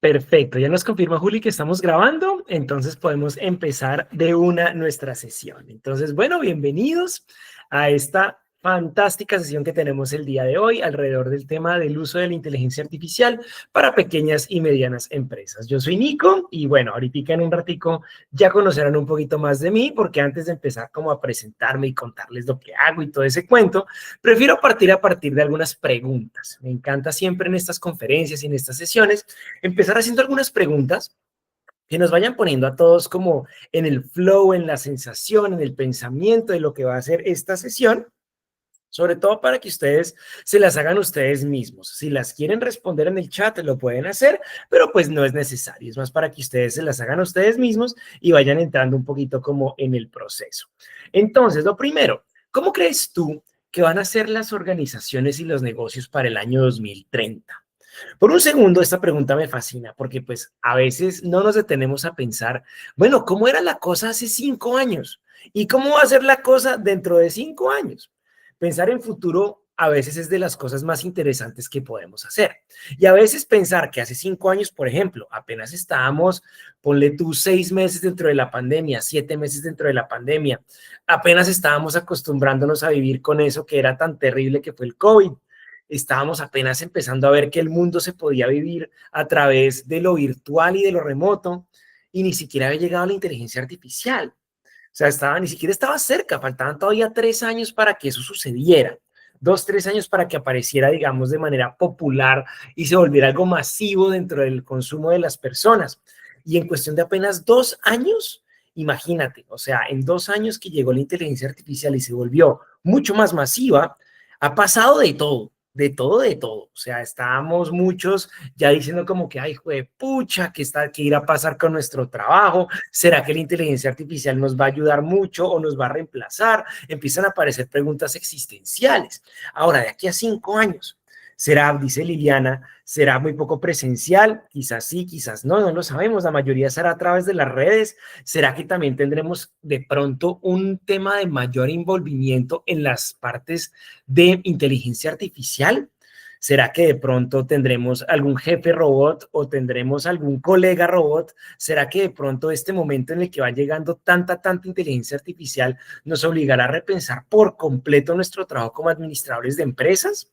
Perfecto, ya nos confirma Juli que estamos grabando, entonces podemos empezar de una nuestra sesión. Entonces, bueno, bienvenidos a esta fantástica sesión que tenemos el día de hoy alrededor del tema del uso de la inteligencia artificial para pequeñas y medianas empresas. Yo soy Nico y bueno, ahorita en un ratico ya conocerán un poquito más de mí porque antes de empezar como a presentarme y contarles lo que hago y todo ese cuento, prefiero partir a partir de algunas preguntas. Me encanta siempre en estas conferencias y en estas sesiones empezar haciendo algunas preguntas que nos vayan poniendo a todos como en el flow, en la sensación, en el pensamiento de lo que va a ser esta sesión, sobre todo para que ustedes se las hagan ustedes mismos. Si las quieren responder en el chat, lo pueden hacer, pero pues no es necesario. Es más para que ustedes se las hagan ustedes mismos y vayan entrando un poquito como en el proceso. Entonces, lo primero, ¿cómo crees tú que van a ser las organizaciones y los negocios para el año 2030? Por un segundo, esta pregunta me fascina porque pues a veces no nos detenemos a pensar, bueno, ¿cómo era la cosa hace 5 años? ¿Y cómo va a ser la cosa dentro de 5 años? Pensar en futuro a veces es de las cosas más interesantes que podemos hacer. Y a veces pensar que hace 5 años, por ejemplo, apenas estábamos, ponle tú 6 meses dentro de la pandemia, 7 meses dentro de la pandemia, apenas estábamos acostumbrándonos a vivir con eso que era tan terrible que fue el COVID. Estábamos apenas empezando a ver que el mundo se podía vivir a través de lo virtual y de lo remoto, y ni siquiera había llegado la inteligencia artificial. O sea, ni siquiera estaba cerca, faltaban todavía 3 años para que eso sucediera. 2, 3 años para que apareciera, digamos, de manera popular y se volviera algo masivo dentro del consumo de las personas. Y en cuestión de apenas 2 años, imagínate, o sea, en 2 años que llegó la inteligencia artificial y se volvió mucho más masiva, ha pasado de todo, de todo, de todo. O sea, estábamos muchos ya diciendo como que, ay, pucha, ¿qué irá a pasar con nuestro trabajo? ¿Será que la inteligencia artificial nos va a ayudar mucho o nos va a reemplazar? Empiezan a aparecer preguntas existenciales. Ahora, de aquí a 5 años, será, dice Liliana, será muy poco presencial, quizás sí, quizás no, no lo sabemos, la mayoría será a través de las redes. ¿Será que también tendremos de pronto un tema de mayor envolvimiento en las partes de inteligencia artificial? ¿Será que de pronto tendremos algún jefe robot o tendremos algún colega robot? ¿Será que de pronto este momento en el que va llegando tanta inteligencia artificial nos obligará a repensar por completo nuestro trabajo como administradores de empresas?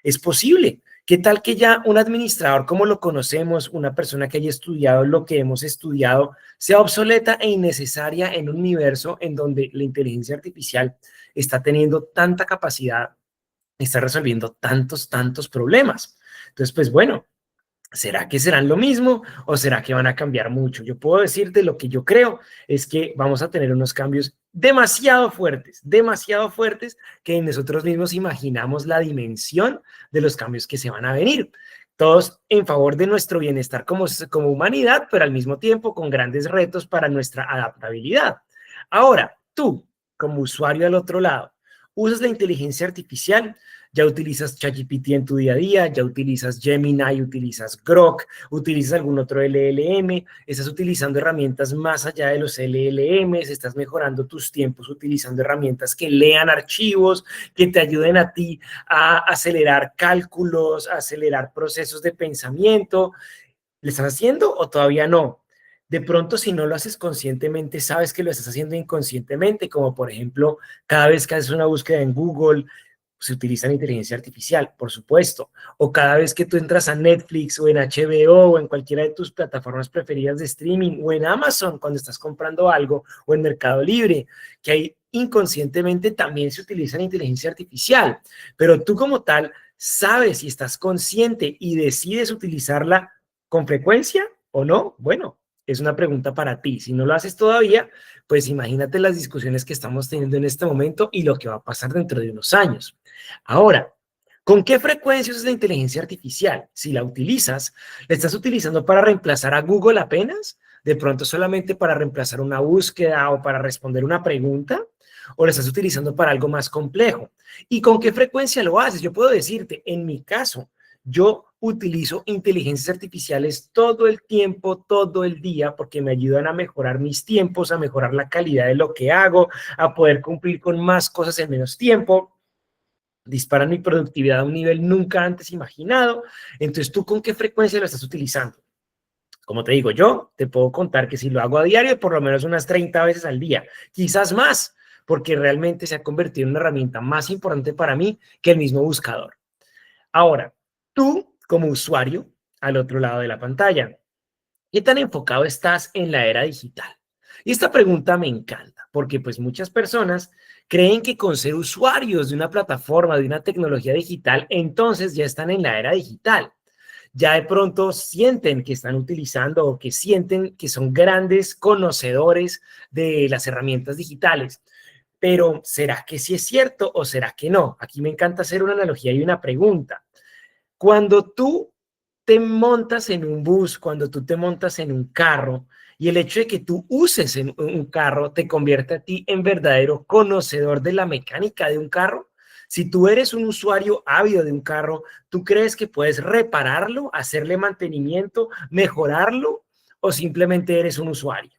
Es posible. ¿Qué tal que ya un administrador como lo conocemos, una persona que haya estudiado lo que hemos estudiado, sea obsoleta e innecesaria en un universo en donde la inteligencia artificial está teniendo tanta capacidad, está resolviendo tantos problemas? Entonces, pues bueno, ¿será que serán lo mismo o será que van a cambiar mucho? Yo puedo decirte lo que yo creo es que vamos a tener unos cambios demasiado fuertes que nosotros mismos imaginamos la dimensión de los cambios que se van a venir. Todos en favor de nuestro bienestar como humanidad, pero al mismo tiempo con grandes retos para nuestra adaptabilidad. Ahora, tú, como usuario al otro lado, usas la inteligencia artificial. Ya utilizas ChatGPT en tu día a día, ya utilizas Gemini, utilizas Grok, utilizas algún otro LLM, estás utilizando herramientas más allá de los LLMs, estás mejorando tus tiempos utilizando herramientas que lean archivos, que te ayuden a ti a acelerar cálculos, a acelerar procesos de pensamiento. ¿Le estás haciendo o todavía no? De pronto, si no lo haces conscientemente, sabes que lo estás haciendo inconscientemente, como por ejemplo, cada vez que haces una búsqueda en Google, se utiliza la inteligencia artificial, por supuesto. O cada vez que tú entras a Netflix o en HBO o en cualquiera de tus plataformas preferidas de streaming o en Amazon cuando estás comprando algo o en Mercado Libre, que ahí inconscientemente también se utiliza la inteligencia artificial. Pero tú como tal sabes y estás consciente y decides utilizarla con frecuencia o no. Bueno, es una pregunta para ti. Si no lo haces todavía, pues imagínate las discusiones que estamos teniendo en este momento y lo que va a pasar dentro de unos años. Ahora, ¿con qué frecuencia usas la inteligencia artificial? Si la utilizas, ¿la estás utilizando para reemplazar a Google apenas? ¿De pronto solamente para reemplazar una búsqueda o para responder una pregunta? ¿O la estás utilizando para algo más complejo? ¿Y con qué frecuencia lo haces? Yo puedo decirte, en mi caso, yo utilizo inteligencias artificiales todo el tiempo, todo el día, porque me ayudan a mejorar mis tiempos, a mejorar la calidad de lo que hago, a poder cumplir con más cosas en menos tiempo. Disparan mi productividad a un nivel nunca antes imaginado. Entonces, ¿tú con qué frecuencia lo estás utilizando? Como te digo, yo te puedo contar que si lo hago a diario, por lo menos unas 30 veces al día, quizás más, porque realmente se ha convertido en una herramienta más importante para mí que el mismo buscador. Ahora, tú como usuario, al otro lado de la pantalla, ¿qué tan enfocado estás en la era digital? Y esta pregunta me encanta, porque pues muchas personas creen que con ser usuarios de una plataforma, de una tecnología digital, entonces ya están en la era digital. Ya de pronto sienten que están utilizando o que sienten que son grandes conocedores de las herramientas digitales. Pero ¿será que sí es cierto o será que no? Aquí me encanta hacer una analogía y una pregunta. Cuando tú te montas en un bus, cuando tú te montas en un carro, y el hecho de que tú uses en un carro te convierte a ti en verdadero conocedor de la mecánica de un carro. Si tú eres un usuario ávido de un carro, ¿tú crees que puedes repararlo, hacerle mantenimiento, mejorarlo o simplemente eres un usuario?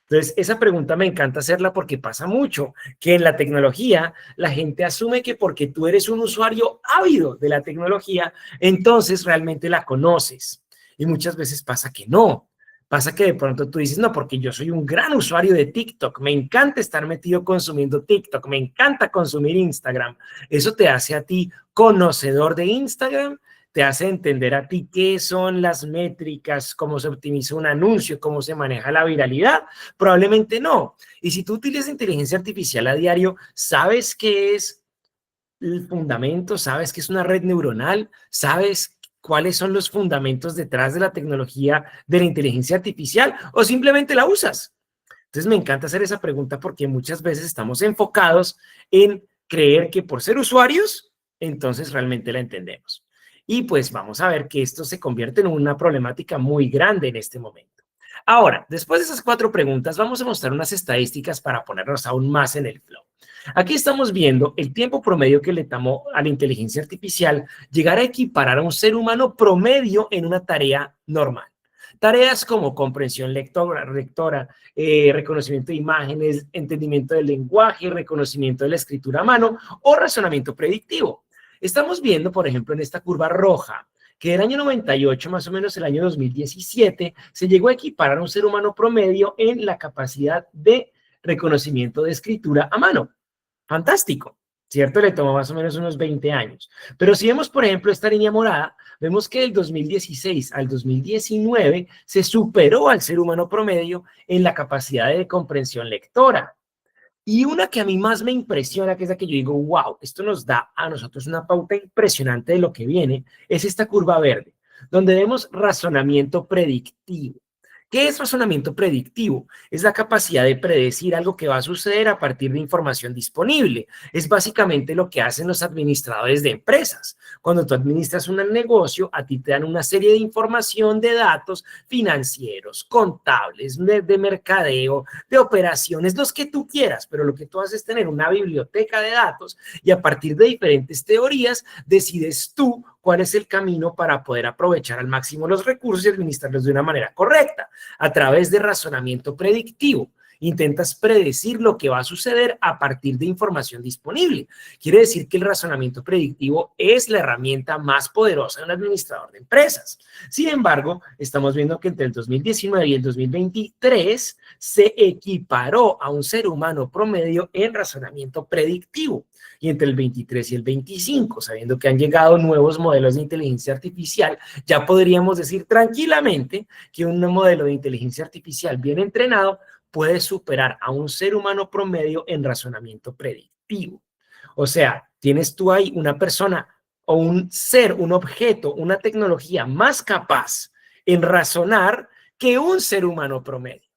Entonces, esa pregunta me encanta hacerla porque pasa mucho, que en la tecnología la gente asume que porque tú eres un usuario ávido de la tecnología, entonces realmente la conoces. Y muchas veces pasa que no. Pasa que de pronto tú dices, no, porque yo soy un gran usuario de TikTok, me encanta estar metido consumiendo TikTok, me encanta consumir Instagram. Eso te hace a ti conocedor de Instagram, te hace entender a ti qué son las métricas, cómo se optimiza un anuncio, cómo se maneja la viralidad. Probablemente no. Y si tú utilizas inteligencia artificial a diario, ¿sabes qué es el fundamento? ¿Sabes qué es una red neuronal? ¿Sabes cuáles son los fundamentos detrás de la tecnología de la inteligencia artificial? ¿O simplemente la usas? Entonces me encanta hacer esa pregunta porque muchas veces estamos enfocados en creer que por ser usuarios, entonces realmente la entendemos. Y pues vamos a ver que esto se convierte en una problemática muy grande en este momento. Ahora, después de esas 4 preguntas, vamos a mostrar unas estadísticas para ponernos aún más en el flow. Aquí estamos viendo el tiempo promedio que le tomó a la inteligencia artificial llegar a equiparar a un ser humano promedio en una tarea normal. Tareas como comprensión lectora, reconocimiento de imágenes, entendimiento del lenguaje, reconocimiento de la escritura a mano o razonamiento predictivo. Estamos viendo, por ejemplo, en esta curva roja, que el año 98, más o menos el año 2017, se llegó a equiparar a un ser humano promedio en la capacidad de reconocimiento de escritura a mano. Fantástico, ¿cierto? Le tomó más o menos unos 20 años. Pero si vemos, por ejemplo, esta línea morada, vemos que del 2016 al 2019 se superó al ser humano promedio en la capacidad de comprensión lectora. Y una que a mí más me impresiona, que es la que yo digo, wow, esto nos da a nosotros una pauta impresionante de lo que viene, es esta curva verde, donde vemos razonamiento predictivo. ¿Qué es razonamiento predictivo? Es la capacidad de predecir algo que va a suceder a partir de información disponible. Es básicamente lo que hacen los administradores de empresas. Cuando tú administras un negocio, a ti te dan una serie de información, de datos financieros, contables, de mercadeo, de operaciones, los que tú quieras, pero lo que tú haces es tener una biblioteca de datos y a partir de diferentes teorías decides tú cuál es el camino para poder aprovechar al máximo los recursos y administrarlos de una manera correcta, a través de razonamiento predictivo. Intentas predecir lo que va a suceder a partir de información disponible. Quiere decir que el razonamiento predictivo es la herramienta más poderosa de un administrador de empresas. Sin embargo, estamos viendo que entre el 2019 y el 2023 se equiparó a un ser humano promedio en razonamiento predictivo. Y entre el 23 y el 25, sabiendo que han llegado nuevos modelos de inteligencia artificial, ya podríamos decir tranquilamente que un modelo de inteligencia artificial bien entrenado puede superar a un ser humano promedio en razonamiento predictivo. O sea, tienes tú ahí una persona o un ser, un objeto, una tecnología más capaz en razonar que un ser humano promedio.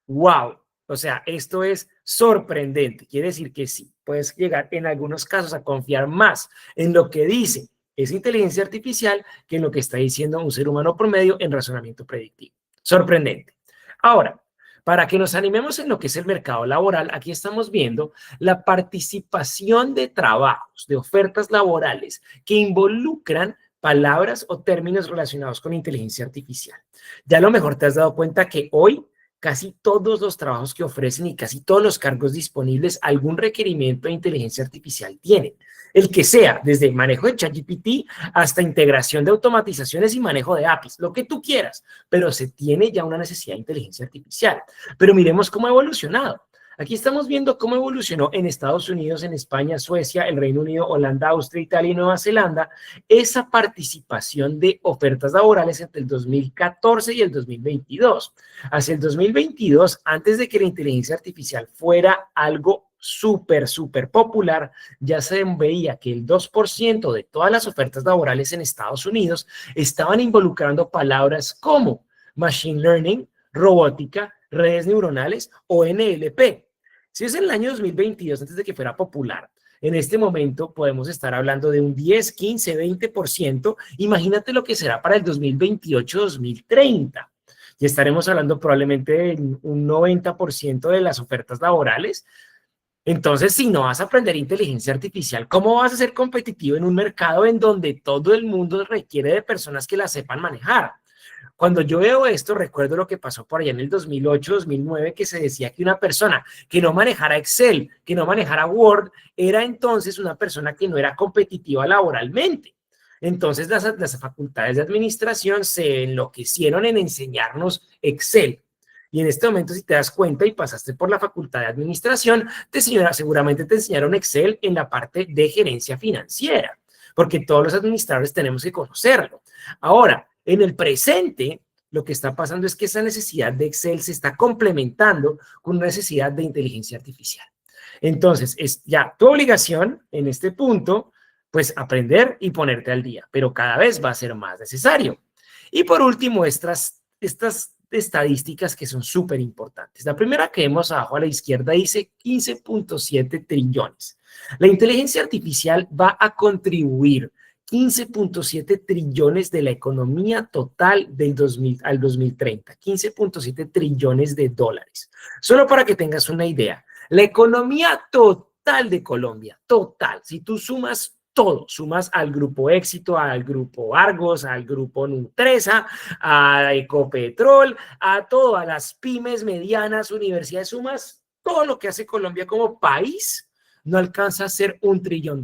¡Wow! O sea, esto es sorprendente. Quiere decir que sí, puedes llegar en algunos casos a confiar más en lo que dice esa inteligencia artificial que en lo que está diciendo un ser humano promedio en razonamiento predictivo. Sorprendente. Ahora, para que nos animemos en lo que es el mercado laboral, aquí estamos viendo la participación de trabajos, de ofertas laborales que involucran palabras o términos relacionados con inteligencia artificial. Ya a lo mejor te has dado cuenta que hoy casi todos los trabajos que ofrecen y casi todos los cargos disponibles algún requerimiento de inteligencia artificial tienen. El que sea, desde manejo de ChatGPT hasta integración de automatizaciones y manejo de APIs, lo que tú quieras, pero se tiene ya una necesidad de inteligencia artificial. Pero miremos cómo ha evolucionado. Aquí estamos viendo cómo evolucionó en Estados Unidos, en España, Suecia, el Reino Unido, Holanda, Austria, Italia y Nueva Zelanda, esa participación de ofertas laborales entre el 2014 y el 2022. Hacia el 2022, antes de que la inteligencia artificial fuera algo súper popular, ya se veía que el 2% de todas las ofertas laborales en Estados Unidos estaban involucrando palabras como machine learning, robótica, redes neuronales o NLP. Si es en el año 2022, antes de que fuera popular, en este momento podemos estar hablando de un 10, 15, 20%. Imagínate lo que será para el 2028-2030. Y estaremos hablando probablemente de un 90% de las ofertas laborales. Entonces, si no vas a aprender inteligencia artificial, ¿cómo vas a ser competitivo en un mercado en donde todo el mundo requiere de personas que la sepan manejar? Cuando yo veo esto, recuerdo lo que pasó por allá en el 2008, 2009, que se decía que una persona que no manejara Excel, que no manejara Word, era entonces una persona que no era competitiva laboralmente. Entonces, las facultades de administración se enloquecieron en enseñarnos Excel. Y en este momento, si te das cuenta y pasaste por la facultad de administración, seguramente te enseñaron Excel en la parte de gerencia financiera, porque todos los administradores tenemos que conocerlo. Ahora, en el presente, lo que está pasando es que esa necesidad de Excel se está complementando con una necesidad de inteligencia artificial. Entonces, es ya tu obligación en este punto, pues aprender y ponerte al día, pero cada vez va a ser más necesario. Y por último, estas estadísticas que son súper importantes. La primera que vemos abajo a la izquierda dice 15.7 trillones. La inteligencia artificial va a contribuir 15.7 trillones de la economía total del 2000 al 2030, 15.7 trillones de dólares. Solo para que tengas una idea, la economía total de Colombia, total, si tú sumas todo, sumas al Grupo Éxito, al Grupo Argos, al Grupo Nutresa, a Ecopetrol, a todas las pymes medianas, universidades, sumas todo lo que hace Colombia como país, no alcanza a ser $1 trillón.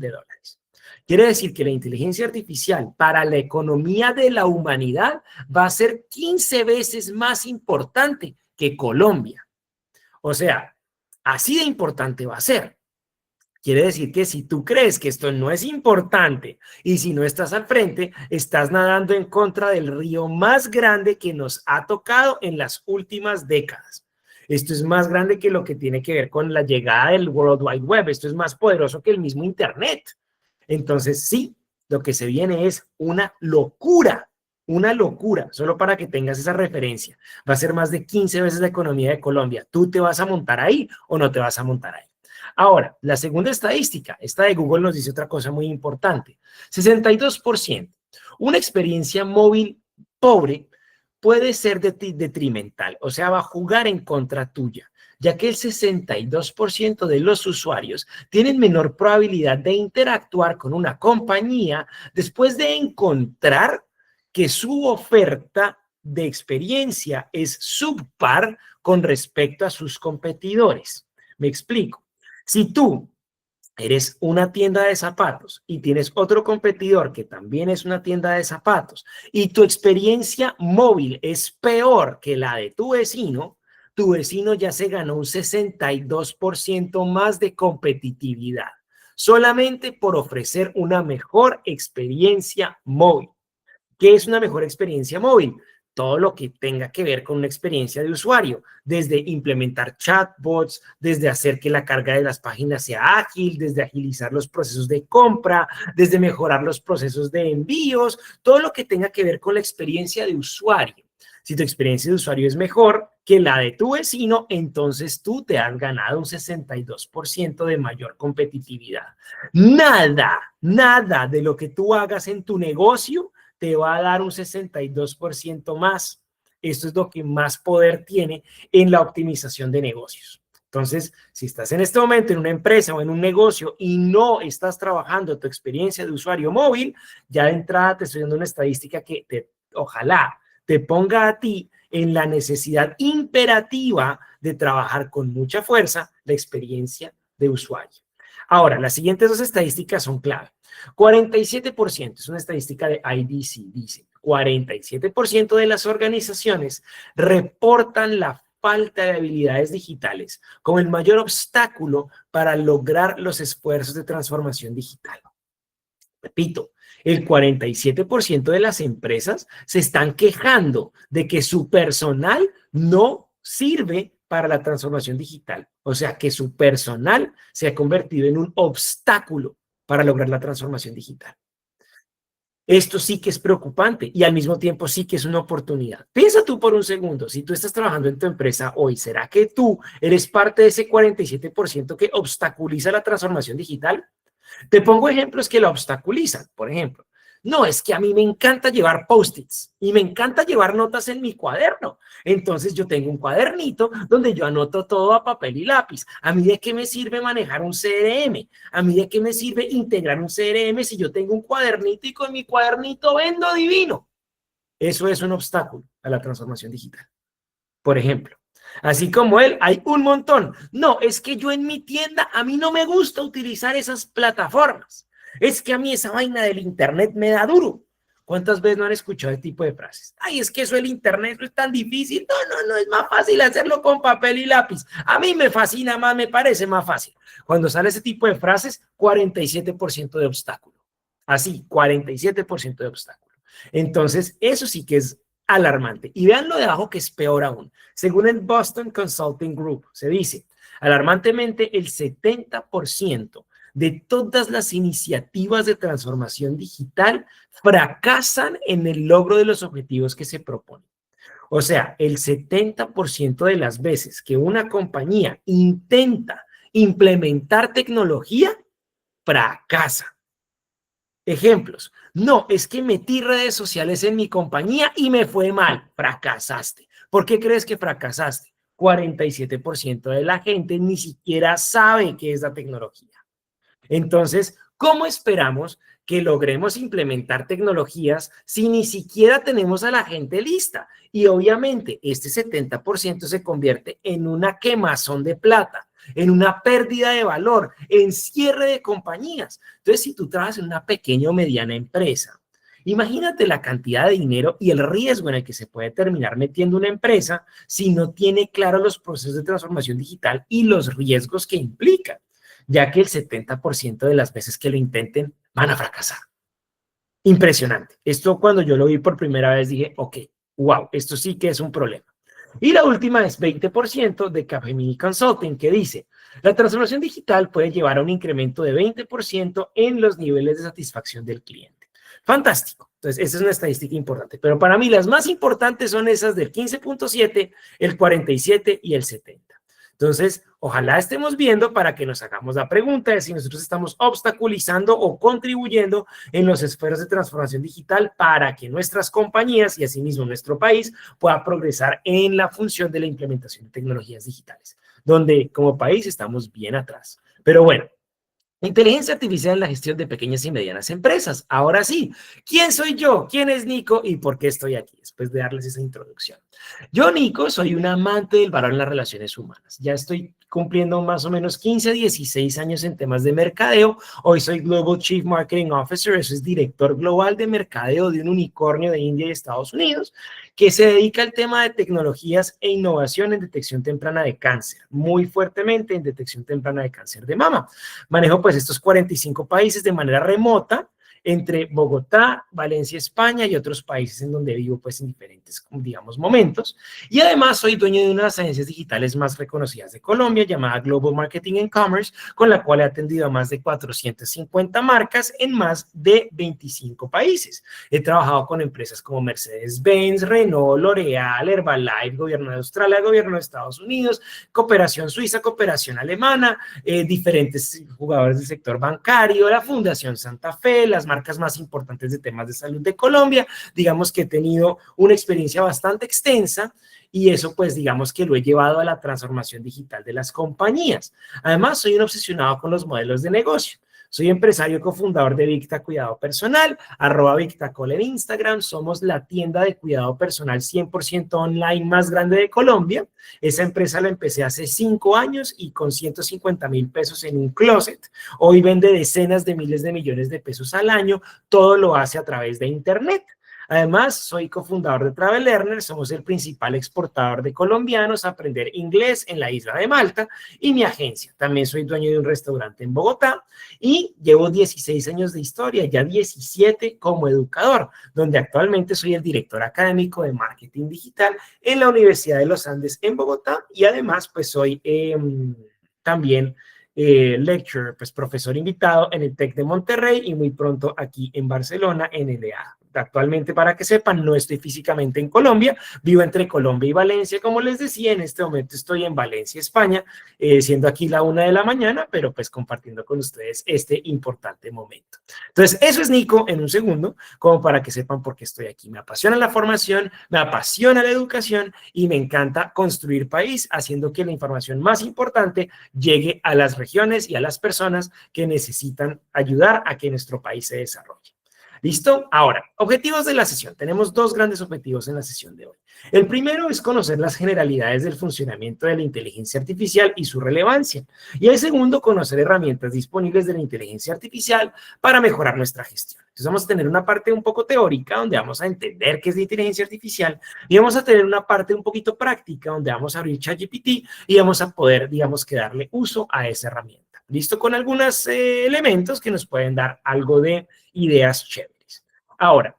Quiere decir que la inteligencia artificial para la economía de la humanidad va a ser 15 veces más importante que Colombia. O sea, así de importante va a ser. Quiere decir que si tú crees que esto no es importante y si no estás al frente, estás nadando en contra del río más grande que nos ha tocado en las últimas décadas. Esto es más grande que lo que tiene que ver con la llegada del World Wide Web. Esto es más poderoso que el mismo Internet. Entonces, sí, lo que se viene es una locura, solo para que tengas esa referencia. Va a ser más de 15 veces la economía de Colombia. ¿Tú te vas a montar ahí o no te vas a montar ahí? Ahora, la segunda estadística, esta de Google nos dice otra cosa muy importante. 62%. Una experiencia móvil pobre puede ser detrimental, o sea, va a jugar en contra tuya, ya que el 62% de los usuarios tienen menor probabilidad de interactuar con una compañía después de encontrar que su oferta de experiencia es subpar con respecto a sus competidores. Me explico. Si tú eres una tienda de zapatos y tienes otro competidor que también es una tienda de zapatos y tu experiencia móvil es peor que la de tu vecino ya se ganó un 62% más de competitividad, solamente por ofrecer una mejor experiencia móvil. ¿Qué es una mejor experiencia móvil? Todo lo que tenga que ver con una experiencia de usuario, desde implementar chatbots, desde hacer que la carga de las páginas sea ágil, desde agilizar los procesos de compra, desde mejorar los procesos de envíos, todo lo que tenga que ver con la experiencia de usuario. Si tu experiencia de usuario es mejor que la de tu vecino, entonces tú te has ganado un 62% de mayor competitividad. Nada de lo que tú hagas en tu negocio te va a dar un 62% más. Esto es lo que más poder tiene en la optimización de negocios. Entonces, si estás en este momento en una empresa o en un negocio y no estás trabajando tu experiencia de usuario móvil, ya de entrada te estoy dando una estadística que ojalá te ponga a ti en la necesidad imperativa de trabajar con mucha fuerza la experiencia de usuario. Ahora, las siguientes dos estadísticas son clave. 47%, es una estadística de IDC, dice, 47% de las organizaciones reportan la falta de habilidades digitales como el mayor obstáculo para lograr los esfuerzos de transformación digital. Repito, el 47% de las empresas se están quejando de que su personal no sirve para la transformación digital. O sea, que su personal se ha convertido en un obstáculo para lograr la transformación digital. Esto sí que es preocupante y al mismo tiempo sí que es una oportunidad. Piensa tú por un segundo, si tú estás trabajando en tu empresa hoy, ¿será que tú eres parte de ese 47% que obstaculiza la transformación digital? Te pongo ejemplos que la obstaculizan. Por ejemplo, no, es que a mí me encanta llevar post-its y me encanta llevar notas en mi cuaderno. Entonces yo tengo un cuadernito donde yo anoto todo a papel y lápiz. ¿A mí de qué me sirve manejar un CRM? ¿A mí de qué me sirve integrar un CRM si yo tengo un cuadernito y con mi cuadernito vendo divino? Eso es un obstáculo a la transformación digital. Por ejemplo. Así como él, hay un montón. No, es que yo en mi tienda, a mí no me gusta utilizar esas plataformas. Es que a mí esa vaina del internet me da duro. ¿Cuántas veces no han escuchado este tipo de frases? Ay, es que eso del internet no es tan difícil. No, es más fácil hacerlo con papel y lápiz. A mí me fascina más, me parece más fácil. Cuando sale ese tipo de frases, 47% de obstáculo. Así, 47% de obstáculo. Entonces, eso sí que es alarmante. Y vean lo de abajo que es peor aún. Según el Boston Consulting Group, se dice, alarmantemente, el 70% de todas las iniciativas de transformación digital fracasan en el logro de los objetivos que se proponen. O sea, el 70% de las veces que una compañía intenta implementar tecnología, fracasa. Ejemplos. No, es que metí redes sociales en mi compañía y me fue mal. Fracasaste. ¿Por qué crees que fracasaste? 47% de la gente ni siquiera sabe qué es la tecnología. Entonces, ¿cómo esperamos que logremos implementar tecnologías si ni siquiera tenemos a la gente lista? Y obviamente este 70% se convierte en una quemazón de plata, en una pérdida de valor, en cierre de compañías. Entonces, si tú trabajas en una pequeña o mediana empresa, imagínate la cantidad de dinero y el riesgo en el que se puede terminar metiendo una empresa si no tiene claros los procesos de transformación digital y los riesgos que implican, ya que el 70% de las veces que lo intenten van a fracasar. Impresionante. Esto cuando yo lo vi por primera vez dije, ok, wow, esto sí que es un problema. Y la última es 20% de Capgemini Consulting, que dice, la transformación digital puede llevar a un incremento de 20% en los niveles de satisfacción del cliente. Fantástico. Entonces, esa es una estadística importante. Pero para mí las más importantes son esas del 15.7, el 47 y el 70. Entonces, ojalá estemos viendo para que nos hagamos la pregunta de si nosotros estamos obstaculizando o contribuyendo en los esfuerzos de transformación digital para que nuestras compañías y asimismo nuestro país pueda progresar en la función de la implementación de tecnologías digitales, donde como país estamos bien atrás. Pero bueno, inteligencia artificial en la gestión de pequeñas y medianas empresas. Ahora sí, ¿quién soy yo? ¿Quién es Nico? ¿Y por qué estoy aquí? Después de darles esa introducción. Yo, Nico, soy un amante del valor en las relaciones humanas. Ya estoy cumpliendo más o menos 15, 16 años en temas de mercadeo. Hoy soy Global Chief Marketing Officer, eso es director global de mercadeo de un unicornio de India y Estados Unidos, que se dedica al tema de tecnologías e innovación en detección temprana de cáncer, muy fuertemente en detección temprana de cáncer de mama. Manejo pues estos 45 países de manera remota, entre Bogotá, Valencia, España y otros países en donde vivo pues en diferentes, digamos, momentos. Y además soy dueño de una de las agencias digitales más reconocidas de Colombia llamada Global Marketing and Commerce, con la cual he atendido a más de 450 marcas en más de 25 países. He trabajado con empresas como Mercedes-Benz, Renault, L'Oreal, Herbalife, Gobierno de Australia, Gobierno de Estados Unidos, Cooperación Suiza, Cooperación Alemana, diferentes jugadores del sector bancario, la Fundación Santa Fe, las marcas más importantes de temas de salud de Colombia. Digamos que he tenido una experiencia bastante extensa y eso pues digamos que lo he llevado a la transformación digital de las compañías. Además soy un obsesionado con los modelos de negocio. Soy empresario cofundador de Victa Cuidado Personal, @VictaCol en Instagram. Somos la tienda de cuidado personal 100% online más grande de Colombia. Esa empresa la empecé hace 5 años y con 150.000 pesos en un closet. Hoy vende decenas de miles de millones de pesos al año. Todo lo hace a través de Internet. Además, soy cofundador de Travel Learner, somos el principal exportador de colombianos a aprender inglés en la isla de Malta y mi agencia. También soy dueño de un restaurante en Bogotá y llevo 16 años de historia, ya 17 como educador, donde actualmente soy el director académico de marketing digital en la Universidad de los Andes en Bogotá y además pues soy también lecturer, pues profesor invitado en el TEC de Monterrey y muy pronto aquí en Barcelona en el EA. Actualmente, para que sepan, no estoy físicamente en Colombia, vivo entre Colombia y Valencia, como les decía, en este momento estoy en Valencia, España, siendo aquí la 1 de la mañana, pero pues compartiendo con ustedes este importante momento. Entonces, eso es Nico en un segundo, como para que sepan por qué estoy aquí. Me apasiona la formación, me apasiona la educación y me encanta construir país, haciendo que la información más importante llegue a las regiones y a las personas que necesitan ayudar a que nuestro país se desarrolle. ¿Listo? Ahora, objetivos de la sesión. Tenemos 2 grandes objetivos en la sesión de hoy. El primero es conocer las generalidades del funcionamiento de la inteligencia artificial y su relevancia. Y el segundo, conocer herramientas disponibles de la inteligencia artificial para mejorar nuestra gestión. Entonces vamos a tener una parte un poco teórica donde vamos a entender qué es la inteligencia artificial y vamos a tener una parte un poquito práctica donde vamos a abrir ChatGPT y vamos a poder, digamos, que darle uso a esa herramienta. ¿Listo? Con algunos elementos que nos pueden dar algo de ideas chéveres. Ahora,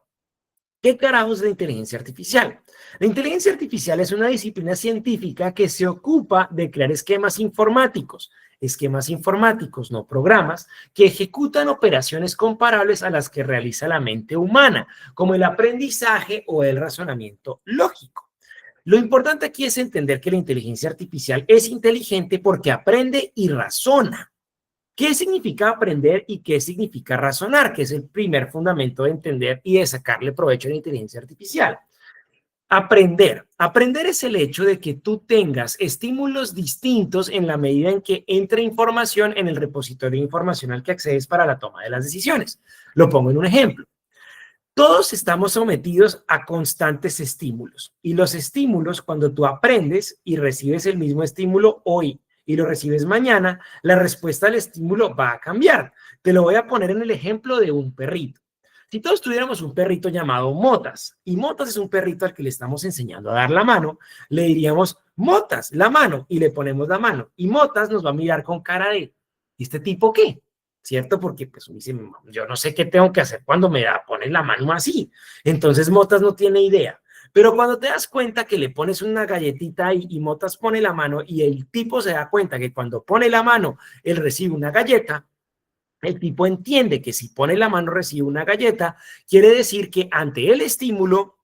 ¿qué carajos es la inteligencia artificial? La inteligencia artificial es una disciplina científica que se ocupa de crear esquemas informáticos, no programas, que ejecutan operaciones comparables a las que realiza la mente humana, como el aprendizaje o el razonamiento lógico. Lo importante aquí es entender que la inteligencia artificial es inteligente porque aprende y razona. ¿Qué significa aprender y qué significa razonar? Que es el primer fundamento de entender y de sacarle provecho a la inteligencia artificial. Aprender. Aprender es el hecho de que tú tengas estímulos distintos en la medida en que entre información en el repositorio de información al que accedes para la toma de las decisiones. Lo pongo en un ejemplo. Todos estamos sometidos a constantes estímulos y los estímulos, cuando tú aprendes y recibes el mismo estímulo hoy y lo recibes mañana, la respuesta al estímulo va a cambiar. Te lo voy a poner en el ejemplo de un perrito. Si todos tuviéramos un perrito llamado Motas, y Motas es un perrito al que le estamos enseñando a dar la mano, le diríamos, Motas, la mano, y le ponemos la mano. Y Motas nos va a mirar con cara de, ¿y este tipo qué? ¿Cierto? Porque pues dice, yo no sé qué tengo que hacer cuando me pone la mano así. Entonces Motas no tiene idea. Pero cuando te das cuenta que le pones una galletita ahí y Motas pone la mano y el tipo se da cuenta que cuando pone la mano él recibe una galleta, el tipo entiende que si pone la mano recibe una galleta, quiere decir que ante el estímulo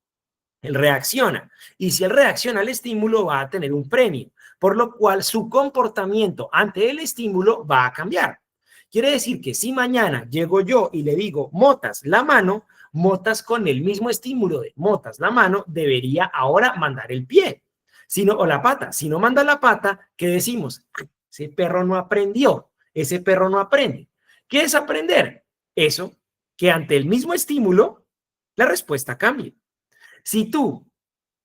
él reacciona. Y si él reacciona al estímulo va a tener un premio, por lo cual su comportamiento ante el estímulo va a cambiar. Quiere decir que si mañana llego yo y le digo Motas la mano, Motas con el mismo estímulo de Motas la mano debería ahora mandar el pie, o la pata. Si no manda la pata, ¿qué decimos? Ese perro no aprendió, ese perro no aprende. ¿Qué es aprender? Eso, que ante el mismo estímulo, la respuesta cambie. Si tú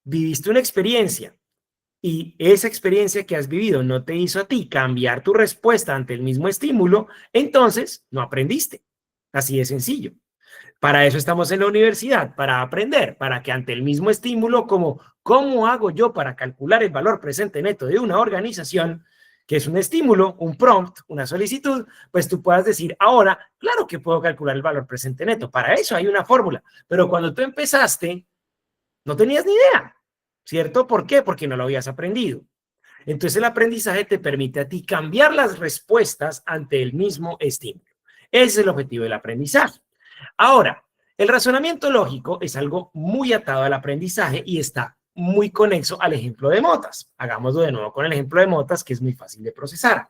viviste una experiencia y esa experiencia que has vivido no te hizo a ti cambiar tu respuesta ante el mismo estímulo, entonces no aprendiste. Así de sencillo. Para eso estamos en la universidad, para aprender, para que ante el mismo estímulo, como ¿cómo hago yo para calcular el valor presente neto de una organización? Que es un estímulo, un prompt, una solicitud, pues tú puedas decir, ahora, claro que puedo calcular el valor presente neto. Para eso hay una fórmula. Pero cuando tú empezaste, no tenías ni idea, ¿cierto? ¿Por qué? Porque no lo habías aprendido. Entonces el aprendizaje te permite a ti cambiar las respuestas ante el mismo estímulo. Ese es el objetivo del aprendizaje. Ahora, el razonamiento lógico es algo muy atado al aprendizaje y está muy conexo al ejemplo de Motas. Hagámoslo de nuevo con el ejemplo de Motas, que es muy fácil de procesar.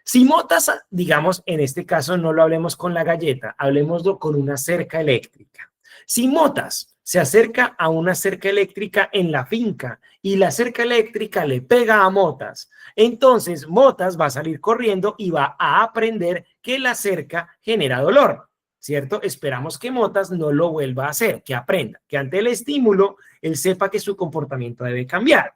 Si Motas, digamos, en este caso no lo hablemos con la galleta, hablemoslo con una cerca eléctrica. Si Motas se acerca a una cerca eléctrica en la finca y la cerca eléctrica le pega a Motas, entonces Motas va a salir corriendo y va a aprender que la cerca genera dolor, ¿cierto? Esperamos que Motas no lo vuelva a hacer, que aprenda, que ante el estímulo él sepa que su comportamiento debe cambiar.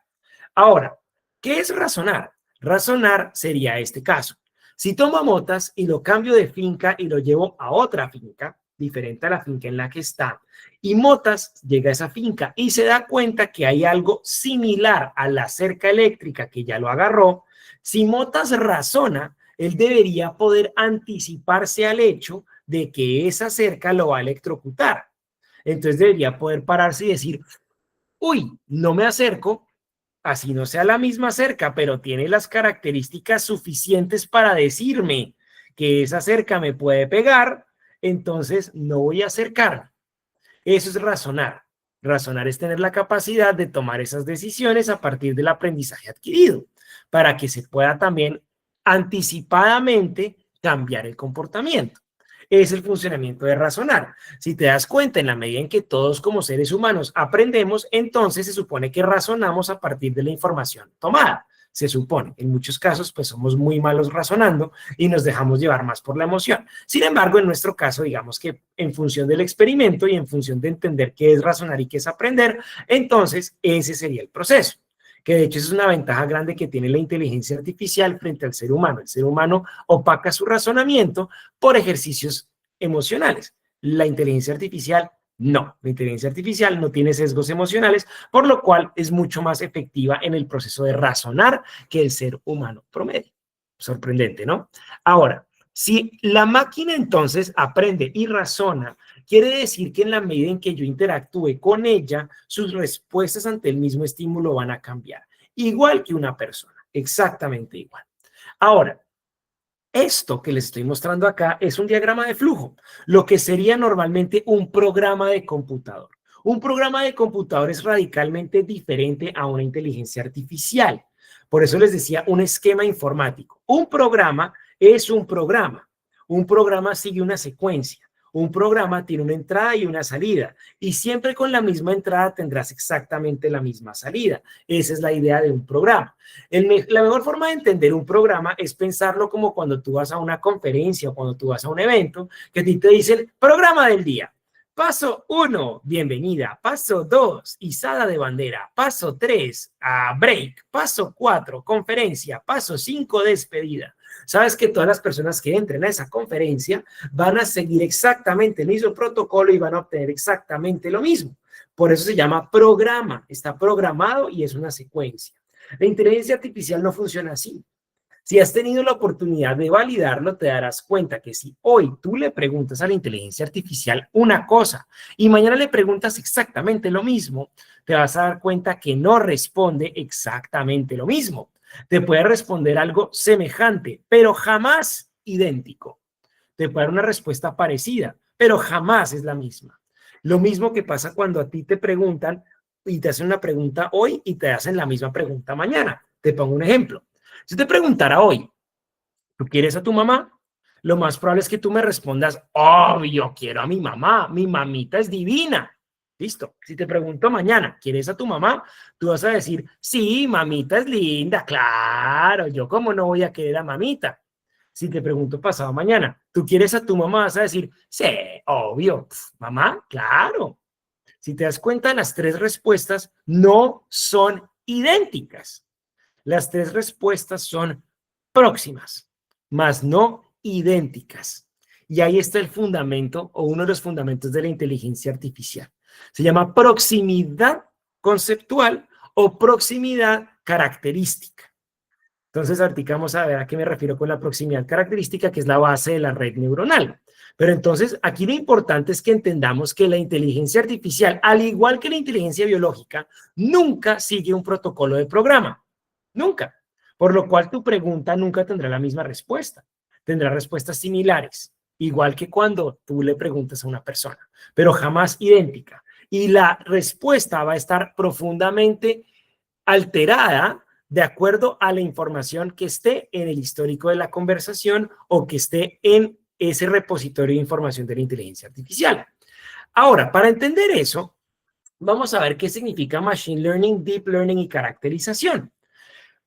Ahora, ¿qué es razonar? Razonar sería este caso. Si tomo a Motas y lo cambio de finca y lo llevo a otra finca, diferente a la finca en la que está, y Motas llega a esa finca y se da cuenta que hay algo similar a la cerca eléctrica que ya lo agarró, si Motas razona, él debería poder anticiparse al hecho de que esa cerca lo va a electrocutar. Entonces debería poder pararse y decir, uy, no me acerco, así no sea la misma cerca, pero tiene las características suficientes para decirme que esa cerca me puede pegar, entonces no voy a acercarme. Eso es razonar. Razonar es tener la capacidad de tomar esas decisiones a partir del aprendizaje adquirido, para que se pueda también anticipadamente cambiar el comportamiento. Es el funcionamiento de razonar. Si te das cuenta, en la medida en que todos como seres humanos aprendemos, entonces se supone que razonamos a partir de la información tomada. Se supone, en muchos casos, pues somos muy malos razonando y nos dejamos llevar más por la emoción. Sin embargo, en nuestro caso, digamos que en función del experimento y en función de entender qué es razonar y qué es aprender, entonces ese sería el proceso. Que de hecho es una ventaja grande que tiene la inteligencia artificial frente al ser humano. El ser humano opaca su razonamiento por ejercicios emocionales. La inteligencia artificial no. La inteligencia artificial no tiene sesgos emocionales, por lo cual es mucho más efectiva en el proceso de razonar que el ser humano promedio. Sorprendente, ¿no? Ahora, si la máquina entonces aprende y razona, quiere decir que en la medida en que yo interactúe con ella, sus respuestas ante el mismo estímulo van a cambiar. Igual que una persona, exactamente igual. Ahora, esto que les estoy mostrando acá es un diagrama de flujo, lo que sería normalmente un programa de computador. Un programa de computador es radicalmente diferente a una inteligencia artificial. Por eso les decía un esquema informático. Un programa es un programa. Un programa sigue una secuencia. Un programa tiene una entrada y una salida, y siempre con la misma entrada tendrás exactamente la misma salida. Esa es la idea de un programa. La mejor forma de entender un programa es pensarlo como cuando tú vas a una conferencia o cuando tú vas a un evento, que a ti te dicen programa del día. Paso 1, bienvenida. Paso 2, izada de bandera. Paso 3, break. Paso 4, conferencia. Paso 5, despedida. Sabes que todas las personas que entren a esa conferencia van a seguir exactamente el mismo protocolo y van a obtener exactamente lo mismo. Por eso se llama programa. Está programado y es una secuencia. La inteligencia artificial no funciona así. Si has tenido la oportunidad de validarlo, te darás cuenta que si hoy tú le preguntas a la inteligencia artificial una cosa y mañana le preguntas exactamente lo mismo, te vas a dar cuenta que no responde exactamente lo mismo. Te puede responder algo semejante, pero jamás idéntico. Te puede dar una respuesta parecida, pero jamás es la misma. Lo mismo que pasa cuando a ti te preguntan y te hacen una pregunta hoy y te hacen la misma pregunta mañana. Te pongo un ejemplo. Si te preguntara hoy, ¿tú quieres a tu mamá? Lo más probable es que tú me respondas, obvio, quiero a mi mamá, mi mamita es divina. Listo. Si te pregunto mañana, ¿quieres a tu mamá? Tú vas a decir, sí, mamita es linda, claro, yo cómo no voy a querer a mamita. Si te pregunto pasado mañana, ¿tú quieres a tu mamá? Vas a decir, sí, obvio, mamá, claro. Si te das cuenta, las tres respuestas no son idénticas. Las tres respuestas son próximas, mas no idénticas. Y ahí está el fundamento o uno de los fundamentos de la inteligencia artificial. Se llama proximidad conceptual o proximidad característica. Entonces, ahorita vamos a ver a qué me refiero con la proximidad característica, que es la base de la red neuronal. Pero entonces, aquí lo importante es que entendamos que la inteligencia artificial, al igual que la inteligencia biológica, nunca sigue un protocolo de programa. Nunca. Por lo cual tu pregunta nunca tendrá la misma respuesta. Tendrá respuestas similares, igual que cuando tú le preguntas a una persona, pero jamás idéntica. Y la respuesta va a estar profundamente alterada de acuerdo a la información que esté en el histórico de la conversación o que esté en ese repositorio de información de la inteligencia artificial. Ahora, para entender eso, vamos a ver qué significa Machine Learning, Deep Learning y caracterización.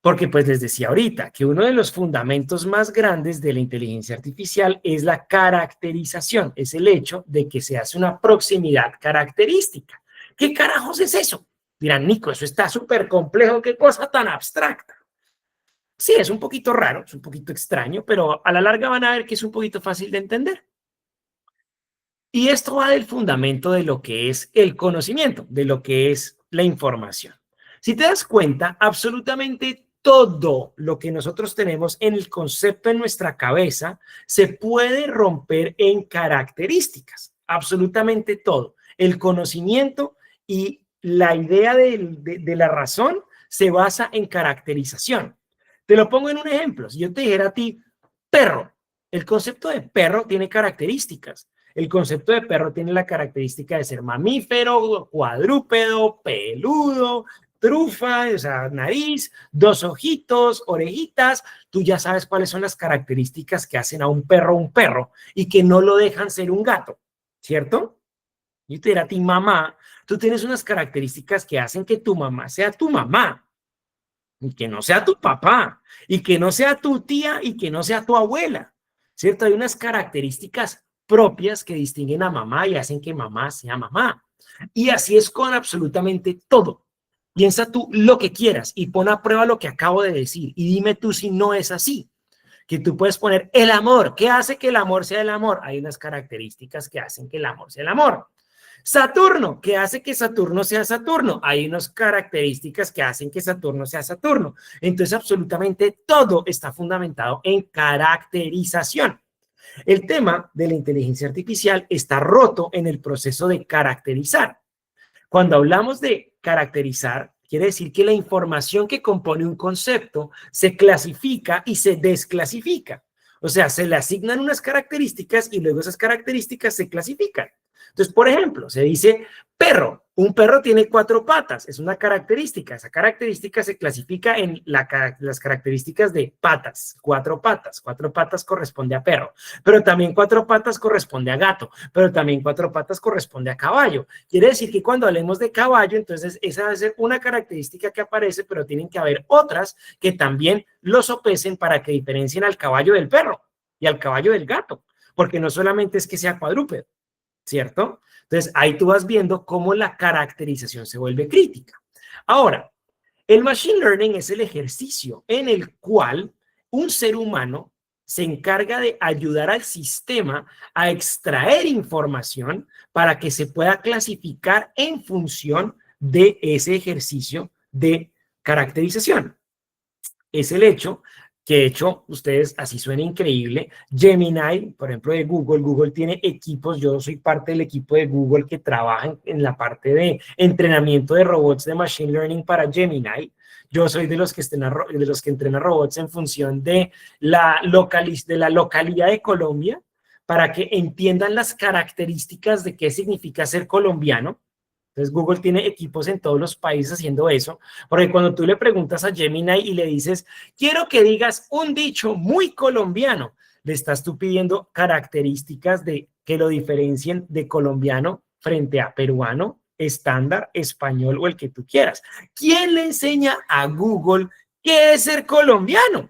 Porque pues les decía ahorita que uno de los fundamentos más grandes de la inteligencia artificial es la caracterización, es el hecho de que se hace una proximidad característica. ¿Qué carajos es eso? Dirán, Nico, eso está súper complejo, qué cosa tan abstracta. Sí, es un poquito raro, es un poquito extraño, pero a la larga van a ver que es un poquito fácil de entender. Y esto va del fundamento de lo que es el conocimiento, de lo que es la información. Si te das cuenta, absolutamente todo lo que nosotros tenemos en el concepto en nuestra cabeza se puede romper en características, absolutamente todo. El conocimiento y la idea de la razón se basa en caracterización. Te lo pongo en un ejemplo. Si yo te dijera a ti, perro, el concepto de perro tiene características. El concepto de perro tiene la característica de ser mamífero, cuadrúpedo, peludo, trufa, o sea, nariz, dos ojitos, orejitas. Tú ya sabes cuáles son las características que hacen a un perro y que no lo dejan ser un gato, ¿cierto? Yo te diré a ti, mamá, tú tienes unas características que hacen que tu mamá sea tu mamá y que no sea tu papá y que no sea tu tía y que no sea tu abuela, ¿cierto? Hay unas características propias que distinguen a mamá y hacen que mamá sea mamá. Y así es con absolutamente todo. Piensa tú lo que quieras y pon a prueba lo que acabo de decir y dime tú si no es así. Que tú puedes poner el amor. ¿Qué hace que el amor sea el amor? Hay unas características que hacen que el amor sea el amor. Saturno, ¿qué hace que Saturno sea Saturno? Hay unas características que hacen que Saturno sea Saturno. Entonces, absolutamente todo está fundamentado en caracterización. El tema de la inteligencia artificial está roto en el proceso de caracterizar. Cuando hablamos de caracterizar, quiere decir que la información que compone un concepto se clasifica y se desclasifica. O sea, se le asignan unas características y luego esas características se clasifican. Entonces, por ejemplo, se dice perro. Un perro tiene 4 patas, es una característica. Esa característica se clasifica en las características de patas, 4 patas. 4 patas corresponde a perro, pero también 4 patas corresponde a gato, pero también 4 patas corresponde a caballo. Quiere decir que cuando hablemos de caballo, entonces esa va a ser una característica que aparece, pero tienen que haber otras que también lo sopesen para que diferencien al caballo del perro y al caballo del gato, porque no solamente es que sea cuadrúpedo, ¿cierto? Entonces, ahí tú vas viendo cómo la caracterización se vuelve crítica. Ahora, el machine learning es el ejercicio en el cual un ser humano se encarga de ayudar al sistema a extraer información para que se pueda clasificar en función de ese ejercicio de caracterización. Es el hecho que, de hecho, ustedes, así suena increíble, Gemini, por ejemplo, de Google, Google tiene equipos, yo soy parte del equipo de Google que trabaja en la parte de entrenamiento de robots de Machine Learning para Gemini. Yo soy de los que entrena robots en función de la localidad de Colombia para que entiendan las características de qué significa ser colombiano. Entonces, Google tiene equipos en todos los países haciendo eso, porque cuando tú le preguntas a Gemini y le dices, quiero que digas un dicho muy colombiano, le estás tú pidiendo características de que lo diferencien de colombiano frente a peruano, estándar, español o el que tú quieras. ¿Quién le enseña a Google qué es ser colombiano?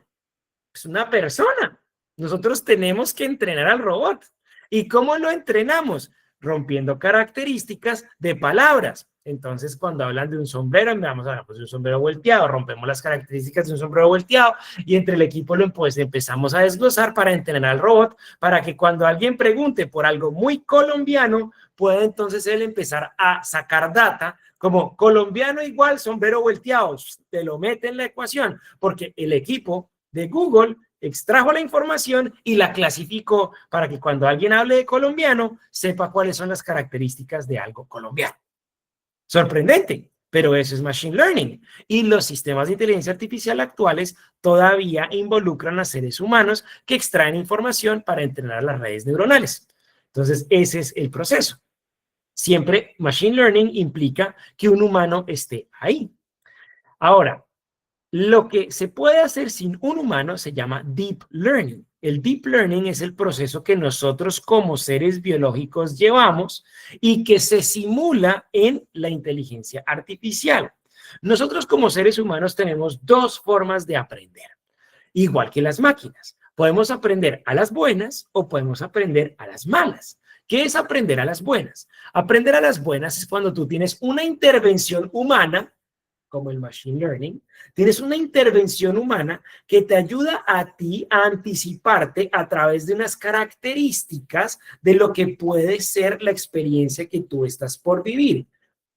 Es una persona. Nosotros tenemos que entrenar al robot. ¿Y cómo lo entrenamos? Rompiendo características de palabras. Entonces, cuando hablan de un sombrero, vamos a hablar pues, de un sombrero volteado, rompemos las características de un sombrero volteado y entre el equipo pues, empezamos a desglosar para entrenar al robot, para que cuando alguien pregunte por algo muy colombiano, pueda entonces él empezar a sacar data como colombiano igual sombrero volteado, te lo mete en la ecuación, porque el equipo de Google extrajo la información y la clasificó para que cuando alguien hable de colombiano sepa cuáles son las características de algo colombiano. Sorprendente, pero eso es machine learning. Y los sistemas de inteligencia artificial actuales todavía involucran a seres humanos que extraen información para entrenar las redes neuronales. Entonces, ese es el proceso. Siempre machine learning implica que un humano esté ahí. Ahora, lo que se puede hacer sin un humano se llama deep learning. El deep learning es el proceso que nosotros como seres biológicos llevamos y que se simula en la inteligencia artificial. Nosotros como seres humanos tenemos dos formas de aprender, igual que las máquinas. Podemos aprender a las buenas o podemos aprender a las malas. ¿Qué es aprender a las buenas? Aprender a las buenas es cuando tú tienes una intervención humana, como el machine learning, tienes una intervención humana que te ayuda a ti a anticiparte a través de unas características de lo que puede ser la experiencia que tú estás por vivir.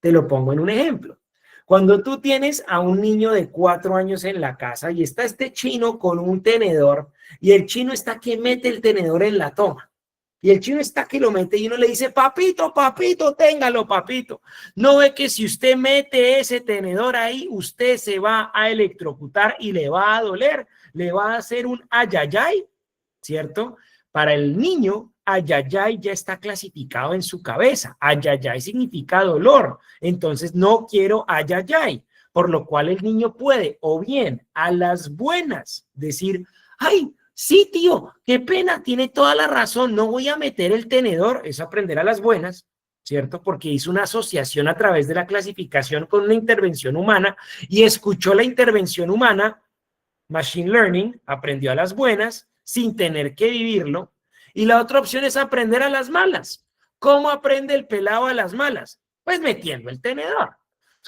Te lo pongo en un ejemplo. Cuando tú tienes a un niño de 4 años en la casa y está este chino con un tenedor y el chino está que mete el tenedor en la toma. Y el chino está que lo mete y uno le dice, papito, papito, téngalo, papito. No ve que si usted mete ese tenedor ahí, usted se va a electrocutar y le va a doler, le va a hacer un ayayay, ¿cierto? Para el niño, ayayay ya está clasificado en su cabeza. Ayayay significa dolor. Entonces, no quiero ayayay. Por lo cual el niño puede, o bien a las buenas, decir, ay, sí, tío, qué pena, tiene toda la razón, no voy a meter el tenedor, es aprender a las buenas, ¿cierto? Porque hizo una asociación a través de la clasificación con una intervención humana y escuchó la intervención humana, Machine Learning, aprendió a las buenas sin tener que vivirlo. Y la otra opción es aprender a las malas. ¿Cómo aprende el pelado a las malas? Pues metiendo el tenedor.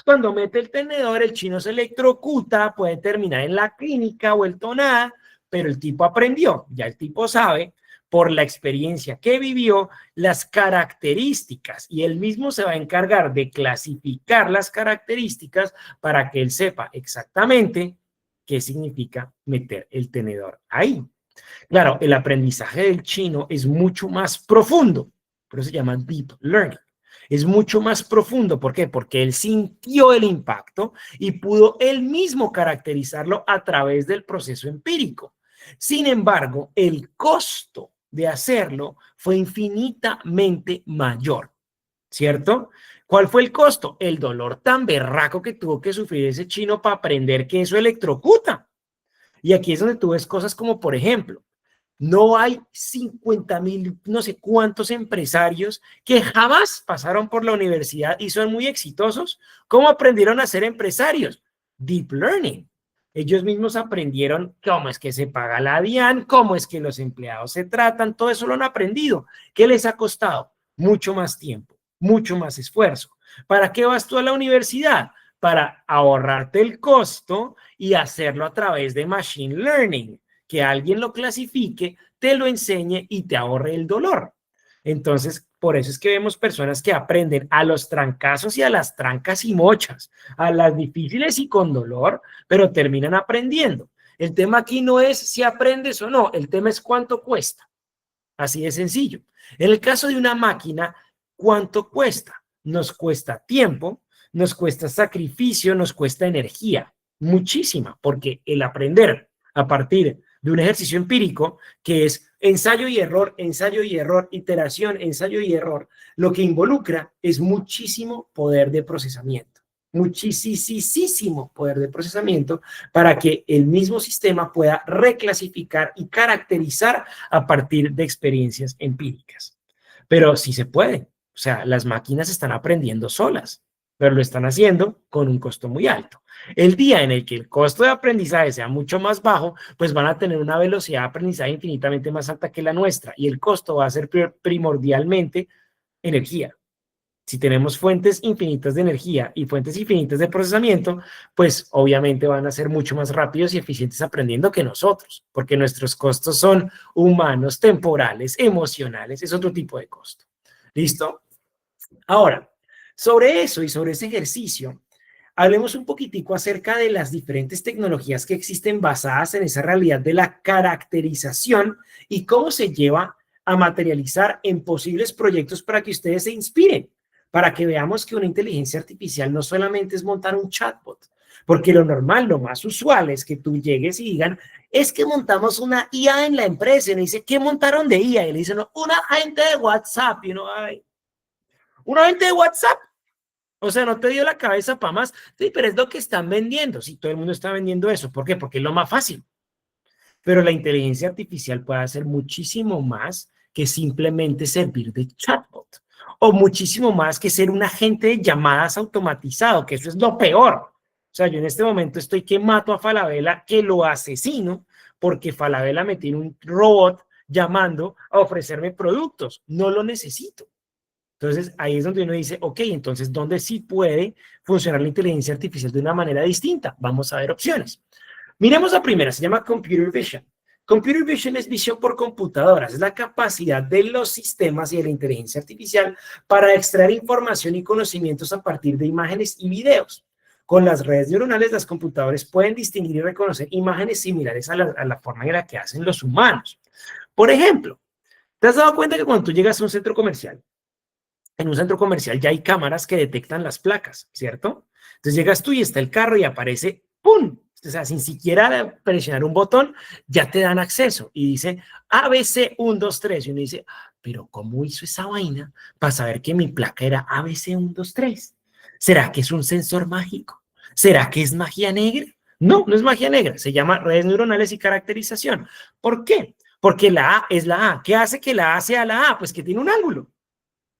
Cuando mete el tenedor, el chino se electrocuta, puede terminar en la clínica o el tonada, pero el tipo aprendió, ya el tipo sabe por la experiencia que vivió las características y él mismo se va a encargar de clasificar las características para que él sepa exactamente qué significa meter el tenedor ahí. Claro, el aprendizaje del chino es mucho más profundo, por eso se llama deep learning. Es mucho más profundo. ¿Por qué? Porque él sintió el impacto y pudo él mismo caracterizarlo a través del proceso empírico. Sin embargo, el costo de hacerlo fue infinitamente mayor, ¿cierto? ¿Cuál fue el costo? El dolor tan berraco que tuvo que sufrir ese chino para aprender que eso electrocuta. Y aquí es donde tú ves cosas como, por ejemplo, no hay 50,000, no sé cuántos empresarios que jamás pasaron por la universidad y son muy exitosos. ¿Cómo aprendieron a ser empresarios? Deep Learning. Ellos mismos aprendieron cómo es que se paga la DIAN, cómo es que los empleados se tratan, todo eso lo han aprendido. ¿Qué les ha costado? Mucho más tiempo, mucho más esfuerzo. ¿Para qué vas tú a la universidad? Para ahorrarte el costo y hacerlo a través de Machine Learning, que alguien lo clasifique, te lo enseñe y te ahorre el dolor. Entonces, por eso es que vemos personas que aprenden a los trancazos y a las trancas y mochas, a las difíciles y con dolor, pero terminan aprendiendo. El tema aquí no es si aprendes o no, el tema es cuánto cuesta. Así de sencillo. En el caso de una máquina, ¿cuánto cuesta? Nos cuesta tiempo, nos cuesta sacrificio, nos cuesta energía, muchísima, porque el aprender a partir de un ejercicio empírico, que es ensayo y error, iteración, ensayo y error, lo que involucra es muchísimo poder de procesamiento, muchísimo poder de procesamiento para que el mismo sistema pueda reclasificar y caracterizar a partir de experiencias empíricas. Pero sí se puede, o sea, las máquinas están aprendiendo solas, pero lo están haciendo con un costo muy alto. El día en el que el costo de aprendizaje sea mucho más bajo, pues van a tener una velocidad de aprendizaje infinitamente más alta que la nuestra y el costo va a ser primordialmente energía. Si tenemos fuentes infinitas de energía y fuentes infinitas de procesamiento, pues obviamente van a ser mucho más rápidos y eficientes aprendiendo que nosotros, porque nuestros costos son humanos, temporales, emocionales, es otro tipo de costo. ¿Listo? Ahora, sobre eso y sobre ese ejercicio, hablemos un poquitico acerca de las diferentes tecnologías que existen basadas en esa realidad de la caracterización y cómo se lleva a materializar en posibles proyectos para que ustedes se inspiren, para que veamos que una inteligencia artificial no solamente es montar un chatbot, porque lo normal, lo más usual es que tú llegues y digan, es que montamos una IA en la empresa, y uno dice, ¿qué montaron de IA? Y le dicen, no, una agente de WhatsApp, y uno, ay, una agente de WhatsApp. O sea, no te dio la cabeza para más. Sí, pero es lo que están vendiendo. Sí, todo el mundo está vendiendo eso. ¿Por qué? Porque es lo más fácil. Pero la inteligencia artificial puede hacer muchísimo más que simplemente servir de chatbot. O muchísimo más que ser un agente de llamadas automatizado, que eso es lo peor. O sea, yo en este momento estoy que mato a Falabella, que lo asesino, porque Falabella me tiene un robot llamando a ofrecerme productos. No lo necesito. Entonces, ahí es donde uno dice, ok, entonces, ¿dónde sí puede funcionar la inteligencia artificial de una manera distinta? Vamos a ver opciones. Miremos la primera, se llama Computer Vision. Computer Vision es visión por computadoras, es la capacidad de los sistemas y de la inteligencia artificial para extraer información y conocimientos a partir de imágenes y videos. Con las redes neuronales, las computadoras pueden distinguir y reconocer imágenes similares a la forma en la que hacen los humanos. Por ejemplo, ¿te has dado cuenta que cuando tú llegas a un centro comercial, en un centro comercial ya hay cámaras que detectan las placas, ¿cierto? Entonces llegas tú y está el carro y aparece, ¡pum! O sea, sin siquiera presionar un botón, ya te dan acceso y dice ABC 123. Y uno dice, pero ¿cómo hizo esa vaina para saber que mi placa era ABC 123? ¿Será que es un sensor mágico? ¿Será que es magia negra? No, no es magia negra. Se llama redes neuronales y caracterización. ¿Por qué? Porque la A es la A. ¿Qué hace que la A sea la A? Pues que tiene un ángulo.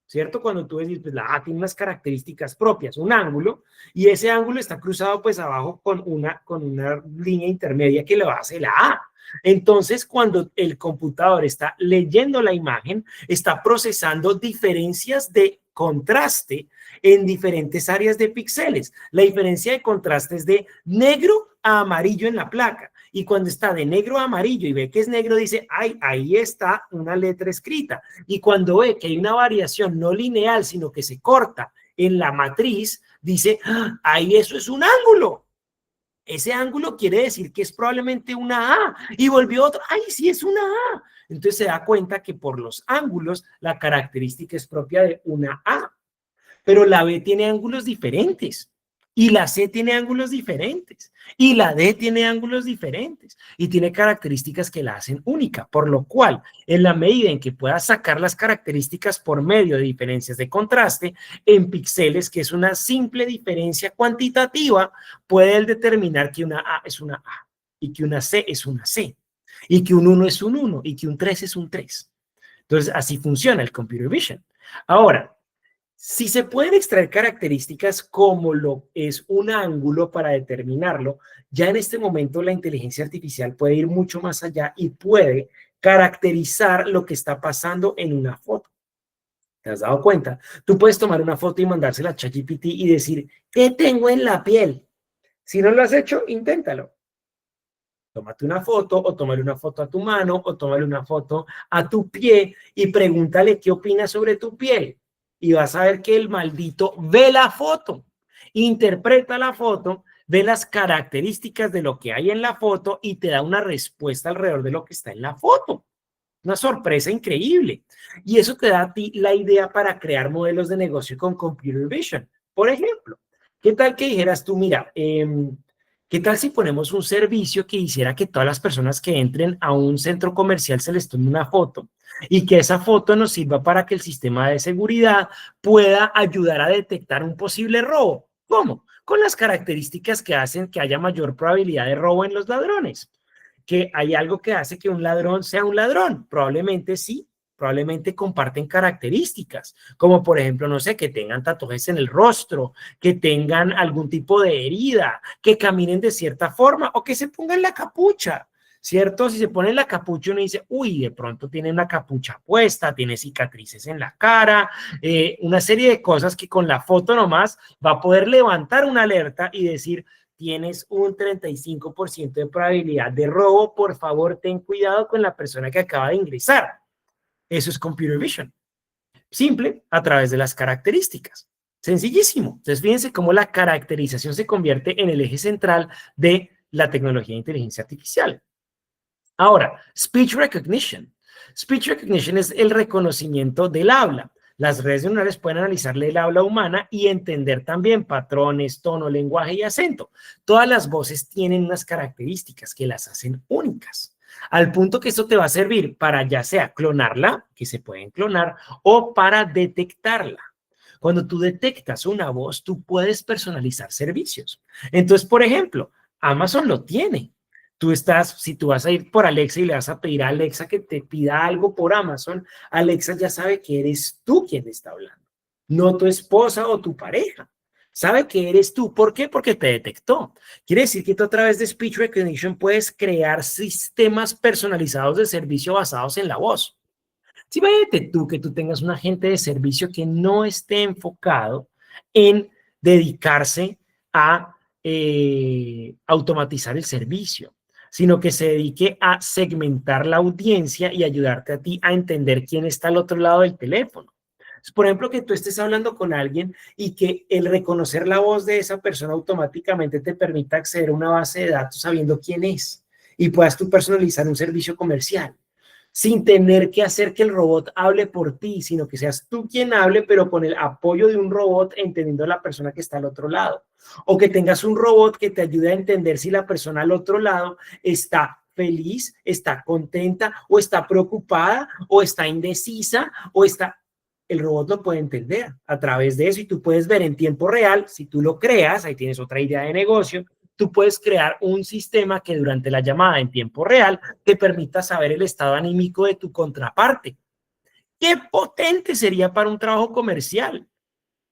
¿Cierto? Cuando tú dices, pues la A tiene unas características propias, un ángulo, y ese ángulo está cruzado pues abajo con una línea intermedia que lo hace la A. Entonces, cuando el computador está leyendo la imagen, está procesando diferencias de contraste en diferentes áreas de píxeles. La diferencia de contraste es de negro a amarillo en la placa. Y cuando está de negro a amarillo y ve que es negro, dice, ay, ahí está una letra escrita. Y cuando ve que hay una variación no lineal, sino que se corta en la matriz, dice, ah, ahí eso es un ángulo. Ese ángulo quiere decir que es probablemente una A. Y volvió otro, ay, sí es una A. Entonces se da cuenta que por los ángulos la característica es propia de una A. Pero la B tiene ángulos diferentes. Y la C tiene ángulos diferentes. Y la D tiene ángulos diferentes. Y tiene características que la hacen única. Por lo cual, en la medida en que puedas sacar las características por medio de diferencias de contraste en píxeles, que es una simple diferencia cuantitativa, puede determinar que una A es una A. Y que una C es una C. Y que un 1 es un 1. Y que un 3 es un 3. Entonces, así funciona el Computer Vision. Ahora, si se pueden extraer características como lo es un ángulo para determinarlo, ya en este momento la inteligencia artificial puede ir mucho más allá y puede caracterizar lo que está pasando en una foto. ¿Te has dado cuenta? Tú puedes tomar una foto y mandársela a ChatGPT y decir, ¿qué tengo en la piel? Si no lo has hecho, inténtalo. Tómate una foto o tómale una foto a tu mano o tómale una foto a tu pie y pregúntale qué opina sobre tu piel. Y vas a ver que el maldito ve la foto, interpreta la foto, ve las características de lo que hay en la foto y te da una respuesta alrededor de lo que está en la foto. Una sorpresa increíble. Y eso te da a ti la idea para crear modelos de negocio con Computer Vision. Por ejemplo, ¿qué tal que dijeras tú, mira, ¿qué tal si ponemos un servicio que hiciera que todas las personas que entren a un centro comercial se les tome una foto y que esa foto nos sirva para que el sistema de seguridad pueda ayudar a detectar un posible robo? ¿Cómo? Con las características que hacen que haya mayor probabilidad de robo en los ladrones. ¿Que hay algo que hace que un ladrón sea un ladrón? Probablemente sí, probablemente comparten características, como por ejemplo, no sé, que tengan tatuajes en el rostro, que tengan algún tipo de herida, que caminen de cierta forma o que se pongan la capucha, ¿cierto? Si se ponen la capucha uno dice, uy, de pronto tiene una capucha puesta, tiene cicatrices en la cara, una serie de cosas que con la foto nomás va a poder levantar una alerta y decir, tienes un 35% de probabilidad de robo, por favor, ten cuidado con la persona que acaba de ingresar. Eso es Computer Vision. Simple, a través de las características. Sencillísimo. Entonces, fíjense cómo la caracterización se convierte en el eje central de la tecnología de inteligencia artificial. Ahora, Speech Recognition. Speech Recognition es el reconocimiento del habla. Las redes neuronales pueden analizarle el habla humana y entender también patrones, tono, lenguaje y acento. Todas las voces tienen unas características que las hacen únicas, al punto que esto te va a servir para ya sea clonarla, que se pueden clonar, o para detectarla. Cuando tú detectas una voz, tú puedes personalizar servicios. Entonces, por ejemplo, Amazon lo tiene. Si tú vas a ir por Alexa y le vas a pedir a Alexa que te pida algo por Amazon, Alexa ya sabe que eres tú quien está hablando, no tu esposa o tu pareja. Sabe que eres tú. ¿Por qué? Porque te detectó. Quiere decir que tú a través de Speech Recognition puedes crear sistemas personalizados de servicio basados en la voz. Si imagínate tú que tú tengas un agente de servicio que no esté enfocado en dedicarse a automatizar el servicio, sino que se dedique a segmentar la audiencia y ayudarte a ti a entender quién está al otro lado del teléfono. Por ejemplo, que tú estés hablando con alguien y que el reconocer la voz de esa persona automáticamente te permita acceder a una base de datos sabiendo quién es y puedas tú personalizar un servicio comercial sin tener que hacer que el robot hable por ti, sino que seas tú quien hable, pero con el apoyo de un robot entendiendo a la persona que está al otro lado. O que tengas un robot que te ayude a entender si la persona al otro lado está feliz, está contenta, o está preocupada, o está indecisa, o está... El robot lo puede entender a través de eso y tú puedes ver en tiempo real, si tú lo creas, ahí tienes otra idea de negocio, tú puedes crear un sistema que durante la llamada en tiempo real te permita saber el estado anímico de tu contraparte. ¿Qué potente sería para un trabajo comercial?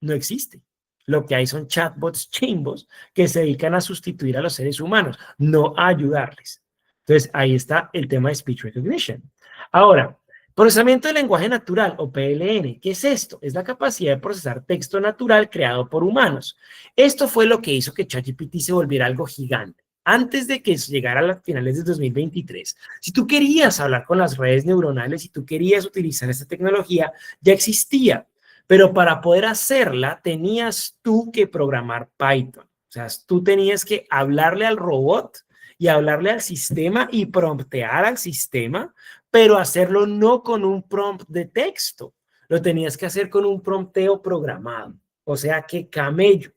No existe. Lo que hay son chatbots chimbos que se dedican a sustituir a los seres humanos, no a ayudarles. Entonces, ahí está el tema de Speech Recognition. Ahora, procesamiento de lenguaje natural o PLN. ¿Qué es esto? Es la capacidad de procesar texto natural creado por humanos. Esto fue lo que hizo que ChatGPT se volviera algo gigante. Antes de que llegara a las finales de 2023, si tú querías hablar con las redes neuronales, si tú querías utilizar esta tecnología, ya existía. Pero para poder hacerla, tenías tú que programar Python. O sea, tú tenías que hablarle al robot y hablarle al sistema y promptear al sistema, pero hacerlo no con un prompt de texto. Lo tenías que hacer con un prompteo programado. O sea, que camello.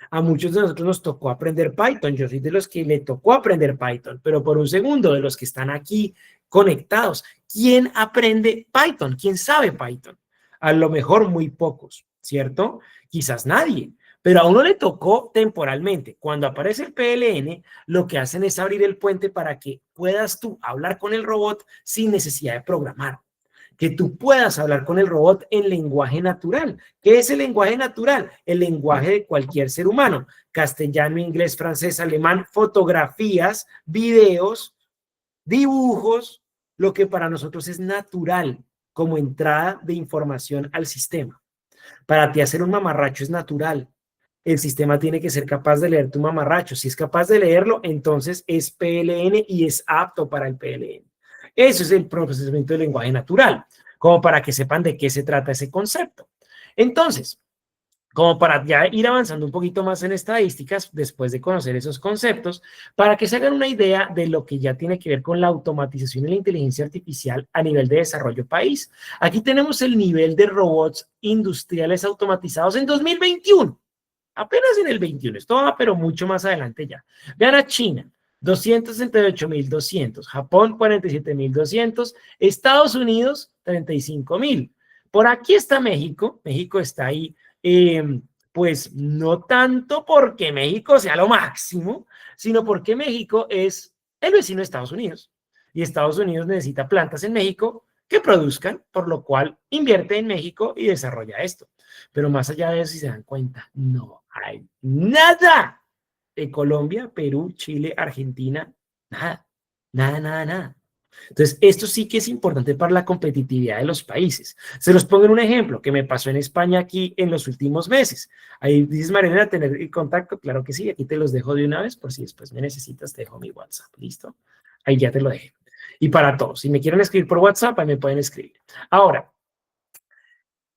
A muchos de nosotros nos tocó aprender Python. Yo soy de los que le tocó aprender Python, pero por un segundo, de los que están aquí conectados, ¿quién aprende Python? ¿Quién sabe Python? A lo mejor muy pocos, ¿cierto? Quizás nadie, pero a uno le tocó temporalmente. Cuando aparece el PLN, lo que hacen es abrir el puente para que puedas tú hablar con el robot sin necesidad de programar. Que tú puedas hablar con el robot en lenguaje natural. ¿Qué es el lenguaje natural? El lenguaje de cualquier ser humano. Castellano, inglés, francés, alemán, fotografías, videos, dibujos, lo que para nosotros es natural como entrada de información al sistema. Para ti hacer un mamarracho es natural. El sistema tiene que ser capaz de leer tu mamarracho. Si es capaz de leerlo, entonces es PLN y es apto para el PLN. Eso es el procesamiento del lenguaje natural, como para que sepan de qué se trata ese concepto. Entonces, como para ya ir avanzando un poquito más en estadísticas, después de conocer esos conceptos, para que se hagan una idea de lo que ya tiene que ver con la automatización y la inteligencia artificial a nivel de desarrollo país. Aquí tenemos el nivel de robots industriales automatizados en 2021. Apenas en el 21, esto va, pero mucho más adelante ya. Vean a China, 268.200, Japón, 47.200, Estados Unidos, 35.000. Por aquí está México, México está ahí, pues no tanto porque México sea lo máximo, sino porque México es el vecino de Estados Unidos. Y Estados Unidos necesita plantas en México que produzcan, por lo cual invierte en México y desarrolla esto. Pero más allá de eso, si se dan cuenta, no hay nada de Colombia, Perú, Chile, Argentina, nada, nada, nada, nada. Entonces, esto sí que es importante para la competitividad de los países. Se los pongo en un ejemplo que me pasó en España aquí en los últimos meses. Ahí dices, Marilena, tener contacto, claro que sí, aquí te los dejo de una vez por si después me necesitas, te dejo mi WhatsApp, ¿listo? Ahí ya te lo dejé. Y para todos, si me quieren escribir por WhatsApp, ahí me pueden escribir. Ahora,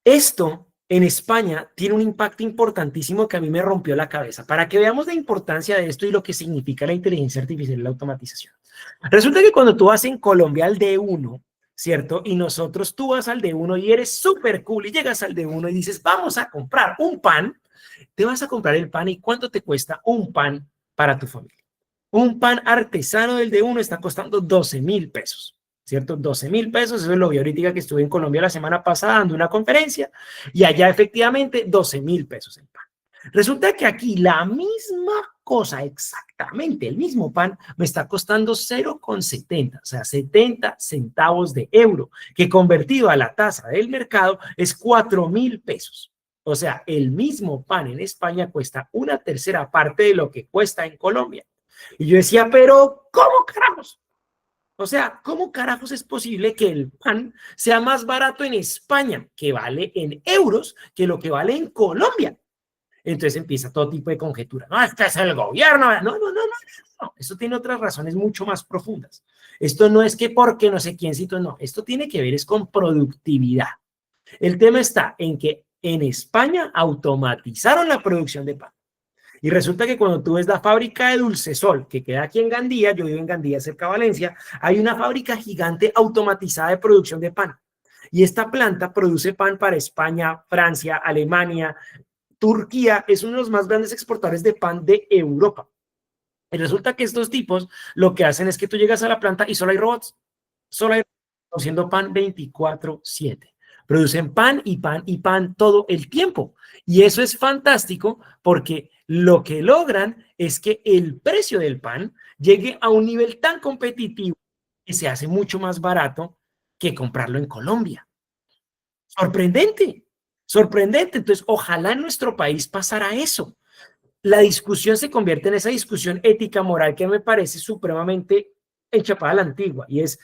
esto en España tiene un impacto importantísimo que a mí me rompió la cabeza, para que veamos la importancia de esto y lo que significa la inteligencia artificial y la automatización. Resulta que cuando tú vas en Colombia al D1, ¿cierto? Y nosotros tú vas al D1 y eres súper cool y llegas al D1 y dices, vamos a comprar un pan, te vas a comprar el pan y ¿cuánto te cuesta un pan para tu familia? Un pan artesano del D1 está costando 12.000 pesos. ¿Cierto? 12.000 pesos, eso lo vi ahorita que estuve en Colombia la semana pasada dando una conferencia y allá efectivamente 12.000 pesos el pan. Resulta que aquí la misma cosa, exactamente el mismo pan, me está costando 0,70, o sea, 70 centavos de euro, que convertido a la tasa del mercado es 4.000 pesos. O sea, el mismo pan en España cuesta una tercera parte de lo que cuesta en Colombia. Y yo decía, pero ¿cómo carajos? O sea, ¿cómo carajos es posible que el pan sea más barato en España, que vale en euros, que lo que vale en Colombia? Entonces empieza todo tipo de conjetura. No, es que es el gobierno. No. Esto tiene otras razones mucho más profundas. Esto no es que porque no sé quién cito, no. Esto tiene que ver es con productividad. El tema está en que en España automatizaron la producción de pan. Y resulta que cuando tú ves la fábrica de Dulcesol, que queda aquí en Gandía, yo vivo en Gandía, cerca de Valencia, hay una fábrica gigante automatizada de producción de pan. Y esta planta produce pan para España, Francia, Alemania, Turquía. Es uno de los más grandes exportadores de pan de Europa. Y resulta que estos tipos lo que hacen es que tú llegas a la planta y solo hay robots. Solo hay robots produciendo pan 24/7. Producen pan y pan y pan todo el tiempo. Y eso es fantástico porque lo que logran es que el precio del pan llegue a un nivel tan competitivo que se hace mucho más barato que comprarlo en Colombia. Sorprendente, sorprendente. Entonces, ojalá en nuestro país pasara eso. La discusión se convierte en esa discusión ética moral que me parece supremamente enchapada a la antigua, y es,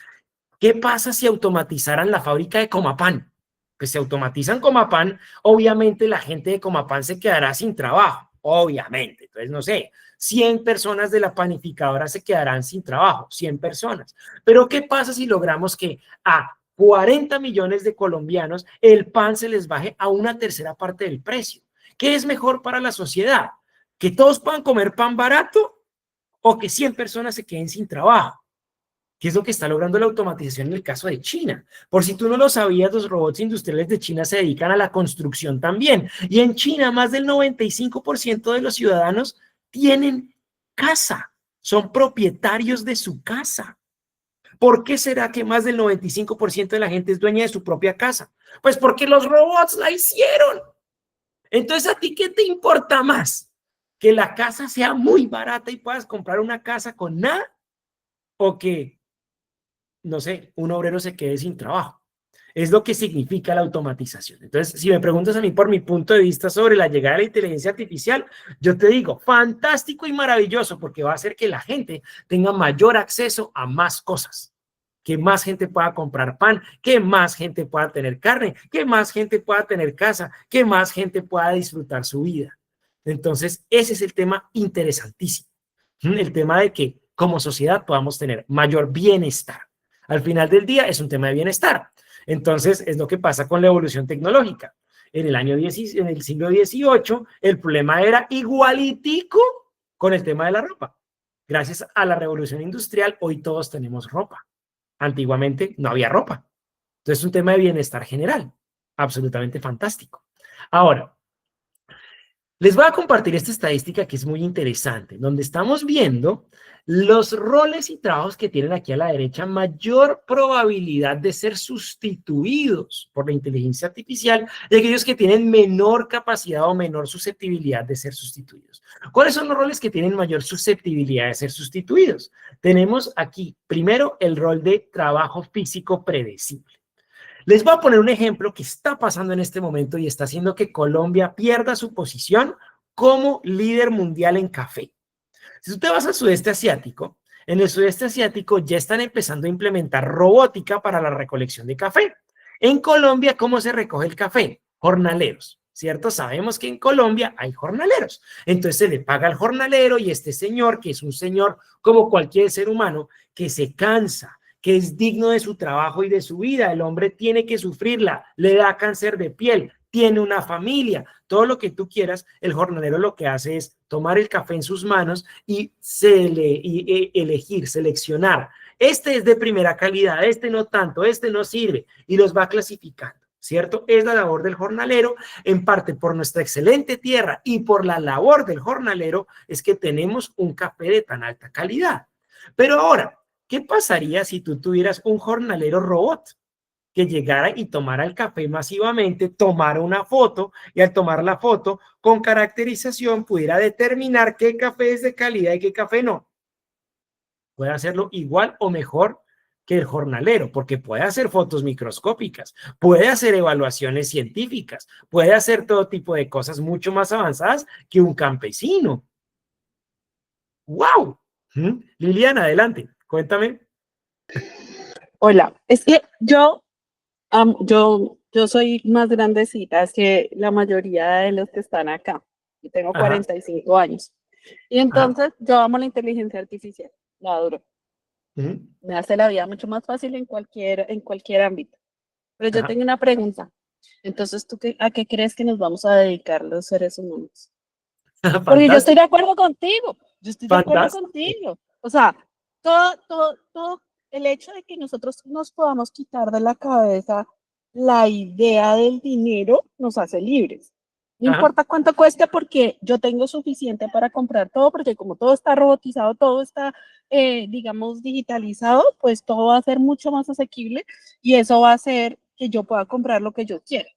¿qué pasa si automatizaran la fábrica de Comapán? Que se automatizan Comapán, obviamente la gente de Comapán se quedará sin trabajo, obviamente. Entonces, no sé, 100 personas de la panificadora se quedarán sin trabajo, 100 personas. Pero ¿qué pasa si logramos que a 40 millones de colombianos el pan se les baje a una tercera parte del precio? ¿Qué es mejor para la sociedad? ¿Que todos puedan comer pan barato o que 100 personas se queden sin trabajo? ¿Qué es lo que está logrando la automatización en el caso de China? Por si tú no lo sabías, los robots industriales de China se dedican a la construcción también. Y en China, más del 95% de los ciudadanos tienen casa, son propietarios de su casa. ¿Por qué será que más del 95% de la gente es dueña de su propia casa? Pues porque los robots la hicieron. Entonces, ¿a ti qué te importa más? ¿Que la casa sea muy barata y puedas comprar una casa con nada? ¿O que, no sé, un obrero se quede sin trabajo? Es lo que significa la automatización. Entonces, si me preguntas a mí por mi punto de vista sobre la llegada de la inteligencia artificial, yo te digo, fantástico y maravilloso, porque va a hacer que la gente tenga mayor acceso a más cosas, que más gente pueda comprar pan, que más gente pueda tener carne, que más gente pueda tener casa, que más gente pueda disfrutar su vida. Entonces, ese es el tema interesantísimo, el tema de que como sociedad podamos tener mayor bienestar. Al final del día es un tema de bienestar. Entonces, es lo que pasa con la evolución tecnológica. En el siglo XVIII, el problema era igualitico con el tema de la ropa. Gracias a la revolución industrial, hoy todos tenemos ropa. Antiguamente no había ropa. Entonces, es un tema de bienestar general. Absolutamente fantástico. Ahora, les voy a compartir esta estadística que es muy interesante, donde estamos viendo los roles y trabajos que tienen aquí a la derecha mayor probabilidad de ser sustituidos por la inteligencia artificial y aquellos que tienen menor capacidad o menor susceptibilidad de ser sustituidos. ¿Cuáles son los roles que tienen mayor susceptibilidad de ser sustituidos? Tenemos aquí, primero, el rol de trabajo físico predecible. Les voy a poner un ejemplo que está pasando en este momento y está haciendo que Colombia pierda su posición como líder mundial en café. Si tú te vas al sudeste asiático, en el sudeste asiático ya están empezando a implementar robótica para la recolección de café. En Colombia, ¿cómo se recoge el café? Jornaleros, ¿cierto? Sabemos que en Colombia hay jornaleros. Entonces se le paga al jornalero y este señor, que es un señor como cualquier ser humano, que se cansa, que es digno de su trabajo y de su vida. El hombre tiene que sufrirla, le da cáncer de piel, tiene una familia, todo lo que tú quieras. El jornalero lo que hace es tomar el café en sus manos y elegir, seleccionar. Este es de primera calidad, este no tanto, este no sirve, y los va clasificando, ¿cierto? Es la labor del jornalero. En parte por nuestra excelente tierra y por la labor del jornalero es que tenemos un café de tan alta calidad. Pero ahora, ¿qué pasaría si tú tuvieras un jornalero robot que llegara y tomara el café masivamente, tomara una foto y al tomar la foto con caracterización pudiera determinar qué café es de calidad y qué café no? Puede hacerlo igual o mejor que el jornalero, porque puede hacer fotos microscópicas, puede hacer evaluaciones científicas, puede hacer todo tipo de cosas mucho más avanzadas que un campesino. ¡Wow! Liliana, adelante, cuéntame. Hola, es que yo soy más grandecita que la mayoría de los que están acá. Yo tengo Ajá, 45 años. Y ajá, entonces yo amo la inteligencia artificial, la adoro. ujú, Me hace la vida mucho más fácil en cualquier ámbito. Pero yo ajá. tengo una pregunta. Entonces, ¿a qué crees que nos vamos a dedicar los seres humanos? Porque yo estoy Fantástico, de acuerdo contigo, yo estoy de acuerdo fantástico. contigo. O sea, todo el hecho de que nosotros nos podamos quitar de la cabeza la idea del dinero nos hace libres. No Ajá. importa cuánto cueste porque yo tengo suficiente para comprar todo, porque como todo está robotizado, todo está, digamos, digitalizado, pues todo va a ser mucho más asequible y eso va a hacer que yo pueda comprar lo que yo quiera.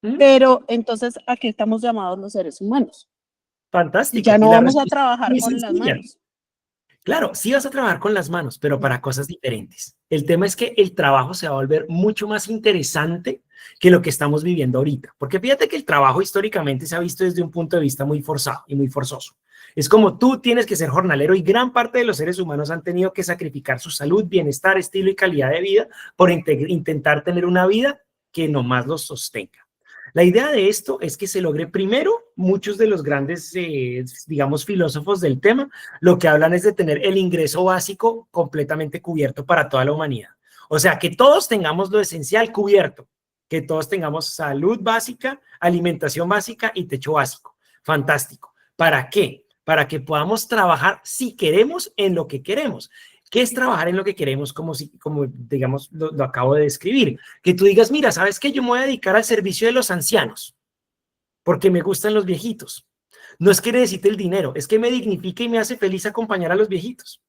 ¿Mm? Pero entonces, ¿a qué estamos llamados los seres humanos? Y Fantástico. ya Y no la vamos a respuesta es trabajar muy con las sencilla. manos. Claro, sí vas a trabajar con las manos, pero para cosas diferentes. El tema es que el trabajo se va a volver mucho más interesante que lo que estamos viviendo ahorita. Porque fíjate que el trabajo históricamente se ha visto desde un punto de vista muy forzado y muy forzoso. Es como tú tienes que ser jornalero y gran parte de los seres humanos han tenido que sacrificar su salud, bienestar, estilo y calidad de vida por intentar tener una vida que nomás los sostenga. La idea de esto es que se logre primero, muchos de los grandes, digamos, filósofos del tema, lo que hablan es de tener el ingreso básico completamente cubierto para toda la humanidad. O sea, que todos tengamos lo esencial cubierto, que todos tengamos salud básica, alimentación básica y techo básico. Fantástico. ¿Para qué? Para que podamos trabajar si queremos en lo que queremos. ¿Qué es trabajar en lo que queremos? Como digamos, lo acabo de describir. Que tú digas, mira, ¿sabes qué? Yo me voy a dedicar al servicio de los ancianos porque me gustan los viejitos. No es que necesite el dinero, es que me dignifica y me hace feliz acompañar a los viejitos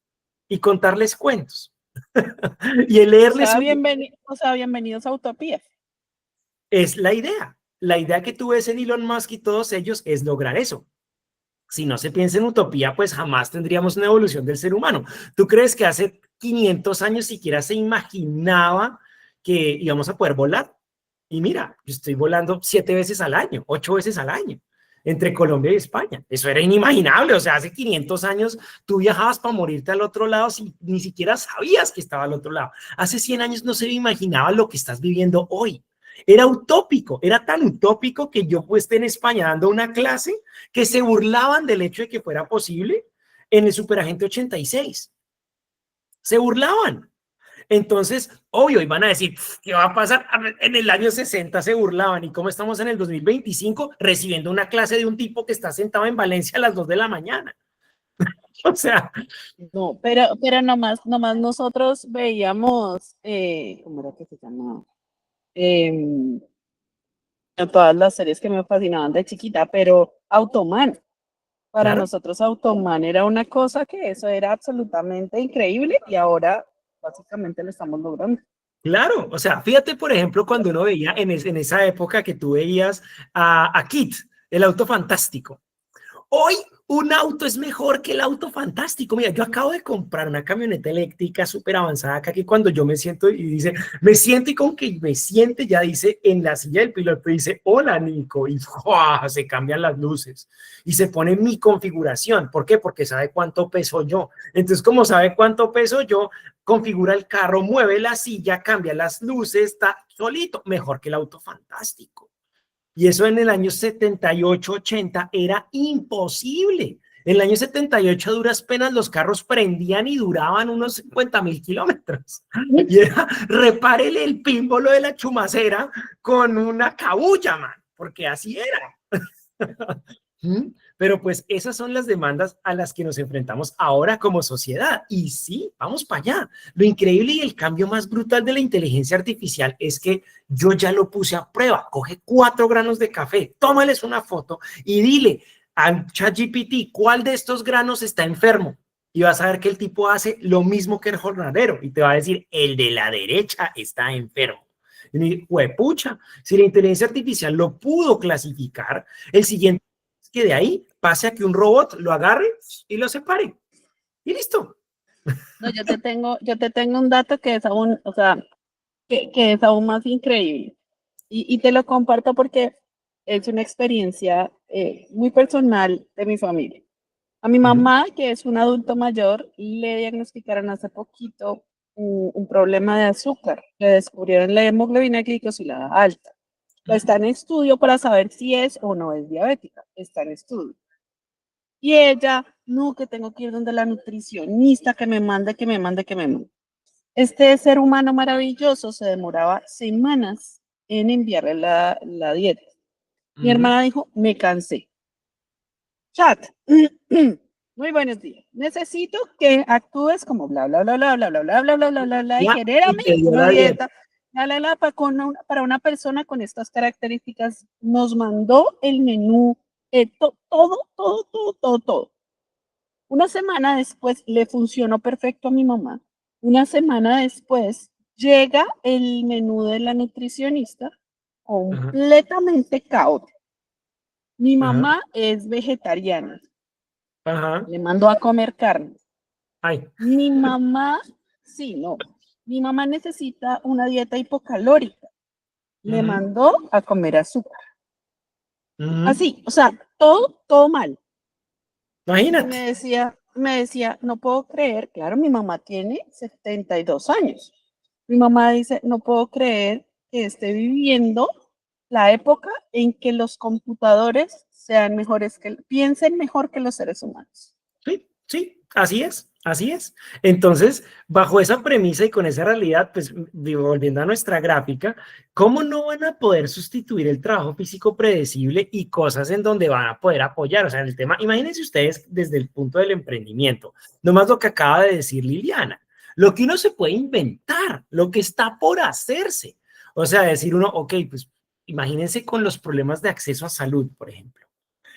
y contarles cuentos y el leerles un... Bienvenidos a Utopía. Es la idea. La idea que tú ves en Elon Musk y todos ellos es lograr eso. Si no se piensa en utopía, pues jamás tendríamos una evolución del ser humano. ¿Tú crees que hace 500 años siquiera se imaginaba que íbamos a poder volar? Y mira, yo estoy volando 7 veces al año, 8 veces al año, entre Colombia y España. Eso era inimaginable. O sea, hace 500 años tú viajabas para morirte al otro lado si ni siquiera sabías que estaba al otro lado. Hace 100 años no se imaginaba lo que estás viviendo hoy. Era utópico, era tan utópico que yo pues en España dando una clase que se burlaban del hecho de que fuera posible en el Superagente 86. Se burlaban. Entonces, obvio, iban a decir, ¿qué va a pasar? En el año 60 se burlaban y cómo estamos en el 2025 recibiendo una clase de un tipo que está sentado en Valencia a las 2 de la mañana. O sea, No, pero nomás nosotros veíamos, ¿cómo era que se llamaba? En todas las series que me fascinaban de chiquita, pero Automan. Para claro, nosotros Automan era una cosa que eso era absolutamente increíble y ahora básicamente lo estamos logrando. claro. O sea, fíjate, por ejemplo, cuando uno veía en esa época que tú veías a Kit, el auto fantástico. Hoy un auto es mejor que el auto fantástico. Mira, yo acabo de comprar una camioneta eléctrica súper avanzada acá que cuando yo me siento y dice, me siento y con que me siente ya dice en la silla del piloto dice, hola Nico, y ¡fua! Se cambian las luces y se pone mi configuración. ¿Por qué? Porque sabe cuánto peso yo. Entonces, como sabe cuánto peso yo, configura el carro, mueve la silla, cambia las luces, está solito, mejor que el auto fantástico. Y eso en el año 78, 80 era imposible. En el año 78 a duras penas los carros prendían y duraban unos 50.000 kilómetros. Y era, repárele el pímbolo de la chumacera con una cabulla, man, porque así era. Pero pues esas son las demandas a las que nos enfrentamos ahora como sociedad. Y sí, vamos para allá. Lo increíble y el cambio más brutal de la inteligencia artificial es que yo ya lo puse a prueba. Coge 4 granos de café, tómales una foto y dile a ChatGPT cuál de estos granos está enfermo. Y vas a ver que el tipo hace lo mismo que el jornalero y te va a decir, el de la derecha está enfermo. Y pucha, si la inteligencia artificial lo pudo clasificar, el siguiente es que de ahí pase a que un robot lo agarre y lo separe. Y listo. No, yo te tengo un dato que es aún, o sea, que es aún más increíble. Y te lo comparto porque es una experiencia muy personal de mi familia. A mi Ujú, mamá, que es un adulto mayor, le diagnosticaron hace poquito un problema de azúcar. Le descubrieron la hemoglobina glicosilada alta. Está en estudio para saber si es o no es diabética. Está en estudio. Y ella, no, que tengo que ir donde la nutricionista, que me mande, que me mande, que me mande. Este ser humano maravilloso se demoraba semanas en enviarle la dieta. Mi ujú. hermana dijo, me cansé. Chat. Muy buenos días. Necesito que actúes como bla, bla, bla, bla, bla, bla, bla, bla, bla, bla, bla, bla, y Ya, y genérame te dio una la dieta. dieta. Para una persona con estas características, nos mandó el menú, todo, todo, todo, todo, todo. Una semana después le funcionó perfecto a mi mamá. Una semana después llega el menú de la nutricionista Ajá, completamente caótico. Mi ajá, mamá es vegetariana, ajá. le mandó a comer carne. Ay. Mi mamá, sí, no, mi mamá necesita una dieta hipocalórica, le Ujú, mandó a comer azúcar. ujú. Así, o sea, todo, todo mal. Y Imagínate. me decía, no puedo creer, claro, mi mamá tiene 72 años. Mi mamá dice, no puedo creer que esté viviendo la época en que los computadores sean mejores piensen mejor que los seres humanos. Sí, sí, así es, así es. Entonces, bajo esa premisa y con esa realidad, pues volviendo a nuestra gráfica, ¿cómo no van a poder sustituir el trabajo físico predecible y cosas en donde van a poder apoyar? O sea, en el tema, imagínense ustedes desde el punto del emprendimiento, nomás lo que acaba de decir Liliana, lo que uno se puede inventar, lo que está por hacerse. O sea, decir uno, ok, pues imagínense con los problemas de acceso a salud, por ejemplo,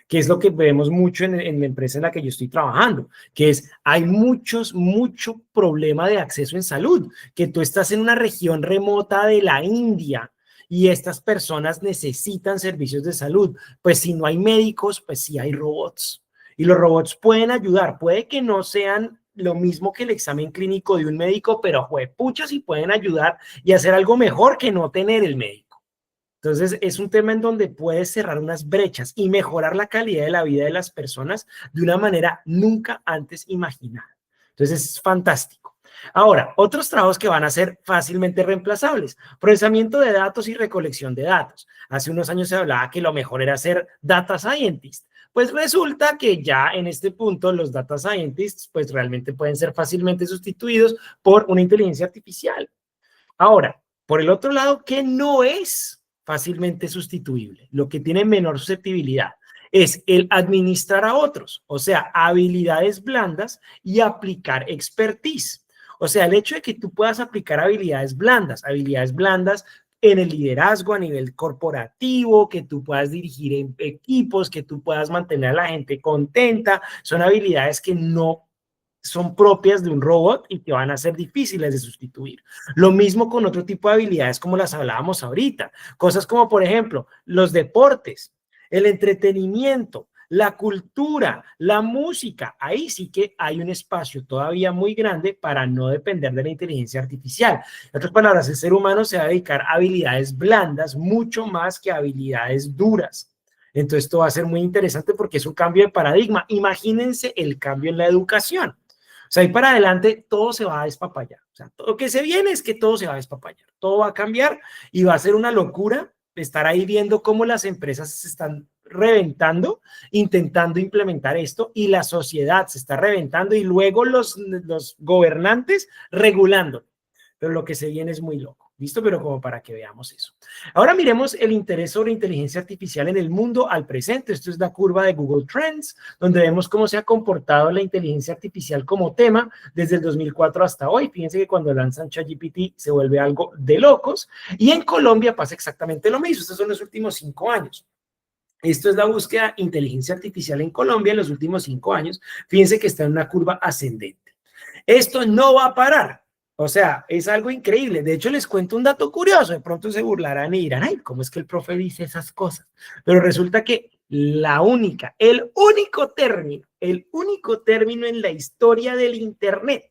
que es lo que vemos mucho en la empresa en la que yo estoy trabajando, que es, hay mucho problema de acceso en salud, que tú estás en una región remota de la India y estas personas necesitan servicios de salud. Pues si no hay médicos, pues sí hay robots. Y los robots pueden ayudar, puede que no sean lo mismo que el examen clínico de un médico, pero juepucha, sí pueden ayudar y hacer algo mejor que no tener el médico. Entonces, es un tema en donde puedes cerrar unas brechas y mejorar la calidad de la vida de las personas de una manera nunca antes imaginada. Entonces, es fantástico. Ahora, otros trabajos que van a ser fácilmente reemplazables, procesamiento de datos y recolección de datos. Hace unos años se hablaba que lo mejor era ser data scientist. Pues resulta que ya en este punto los data scientists pues realmente pueden ser fácilmente sustituidos por una inteligencia artificial. Ahora, por el otro lado, ¿qué no es fácilmente sustituible? Lo que tiene menor susceptibilidad es el administrar a otros, o sea, habilidades blandas y aplicar expertise. O sea, el hecho de que tú puedas aplicar habilidades blandas en el liderazgo a nivel corporativo, que tú puedas dirigir en equipos, que tú puedas mantener a la gente contenta, son habilidades que no son propias de un robot y que van a ser difíciles de sustituir. Lo mismo con otro tipo de habilidades como las hablábamos ahorita. Cosas como, por ejemplo, los deportes, el entretenimiento, la cultura, la música. Ahí sí que hay un espacio todavía muy grande para no depender de la inteligencia artificial. En otras palabras, el ser humano se va a dedicar a habilidades blandas mucho más que a habilidades duras. Entonces, esto va a ser muy interesante porque es un cambio de paradigma. Imagínense el cambio en la educación. O sea, ahí para adelante todo se va a despapallar. O sea, todo lo que se viene es que todo se va a despapallar. Todo va a cambiar y va a ser una locura estar ahí viendo cómo las empresas se están reventando, intentando implementar esto y la sociedad se está reventando y luego los gobernantes regulando. Pero lo que se viene es muy loco. ¿Listo? Pero como para que veamos eso. Ahora miremos el interés sobre inteligencia artificial en el mundo al presente. Esto es la curva de Google Trends, donde vemos cómo se ha comportado la inteligencia artificial como tema desde el 2004 hasta hoy. Fíjense que cuando lanzan ChatGPT se vuelve algo de locos. Y en Colombia pasa exactamente lo mismo. Estos son los últimos 5 años. Esto es la búsqueda de inteligencia artificial en Colombia en los últimos 5 años. Fíjense que está en una curva ascendente. Esto no va a parar. O sea, es algo increíble. De hecho, les cuento un dato curioso. De pronto se burlarán y dirán, ay, ¿cómo es que el profe dice esas cosas? Pero resulta que el único término en la historia del Internet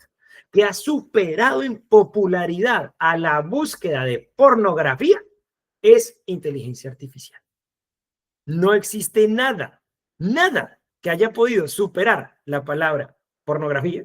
que ha superado en popularidad a la búsqueda de pornografía es inteligencia artificial. No existe nada, nada que haya podido superar la palabra pornografía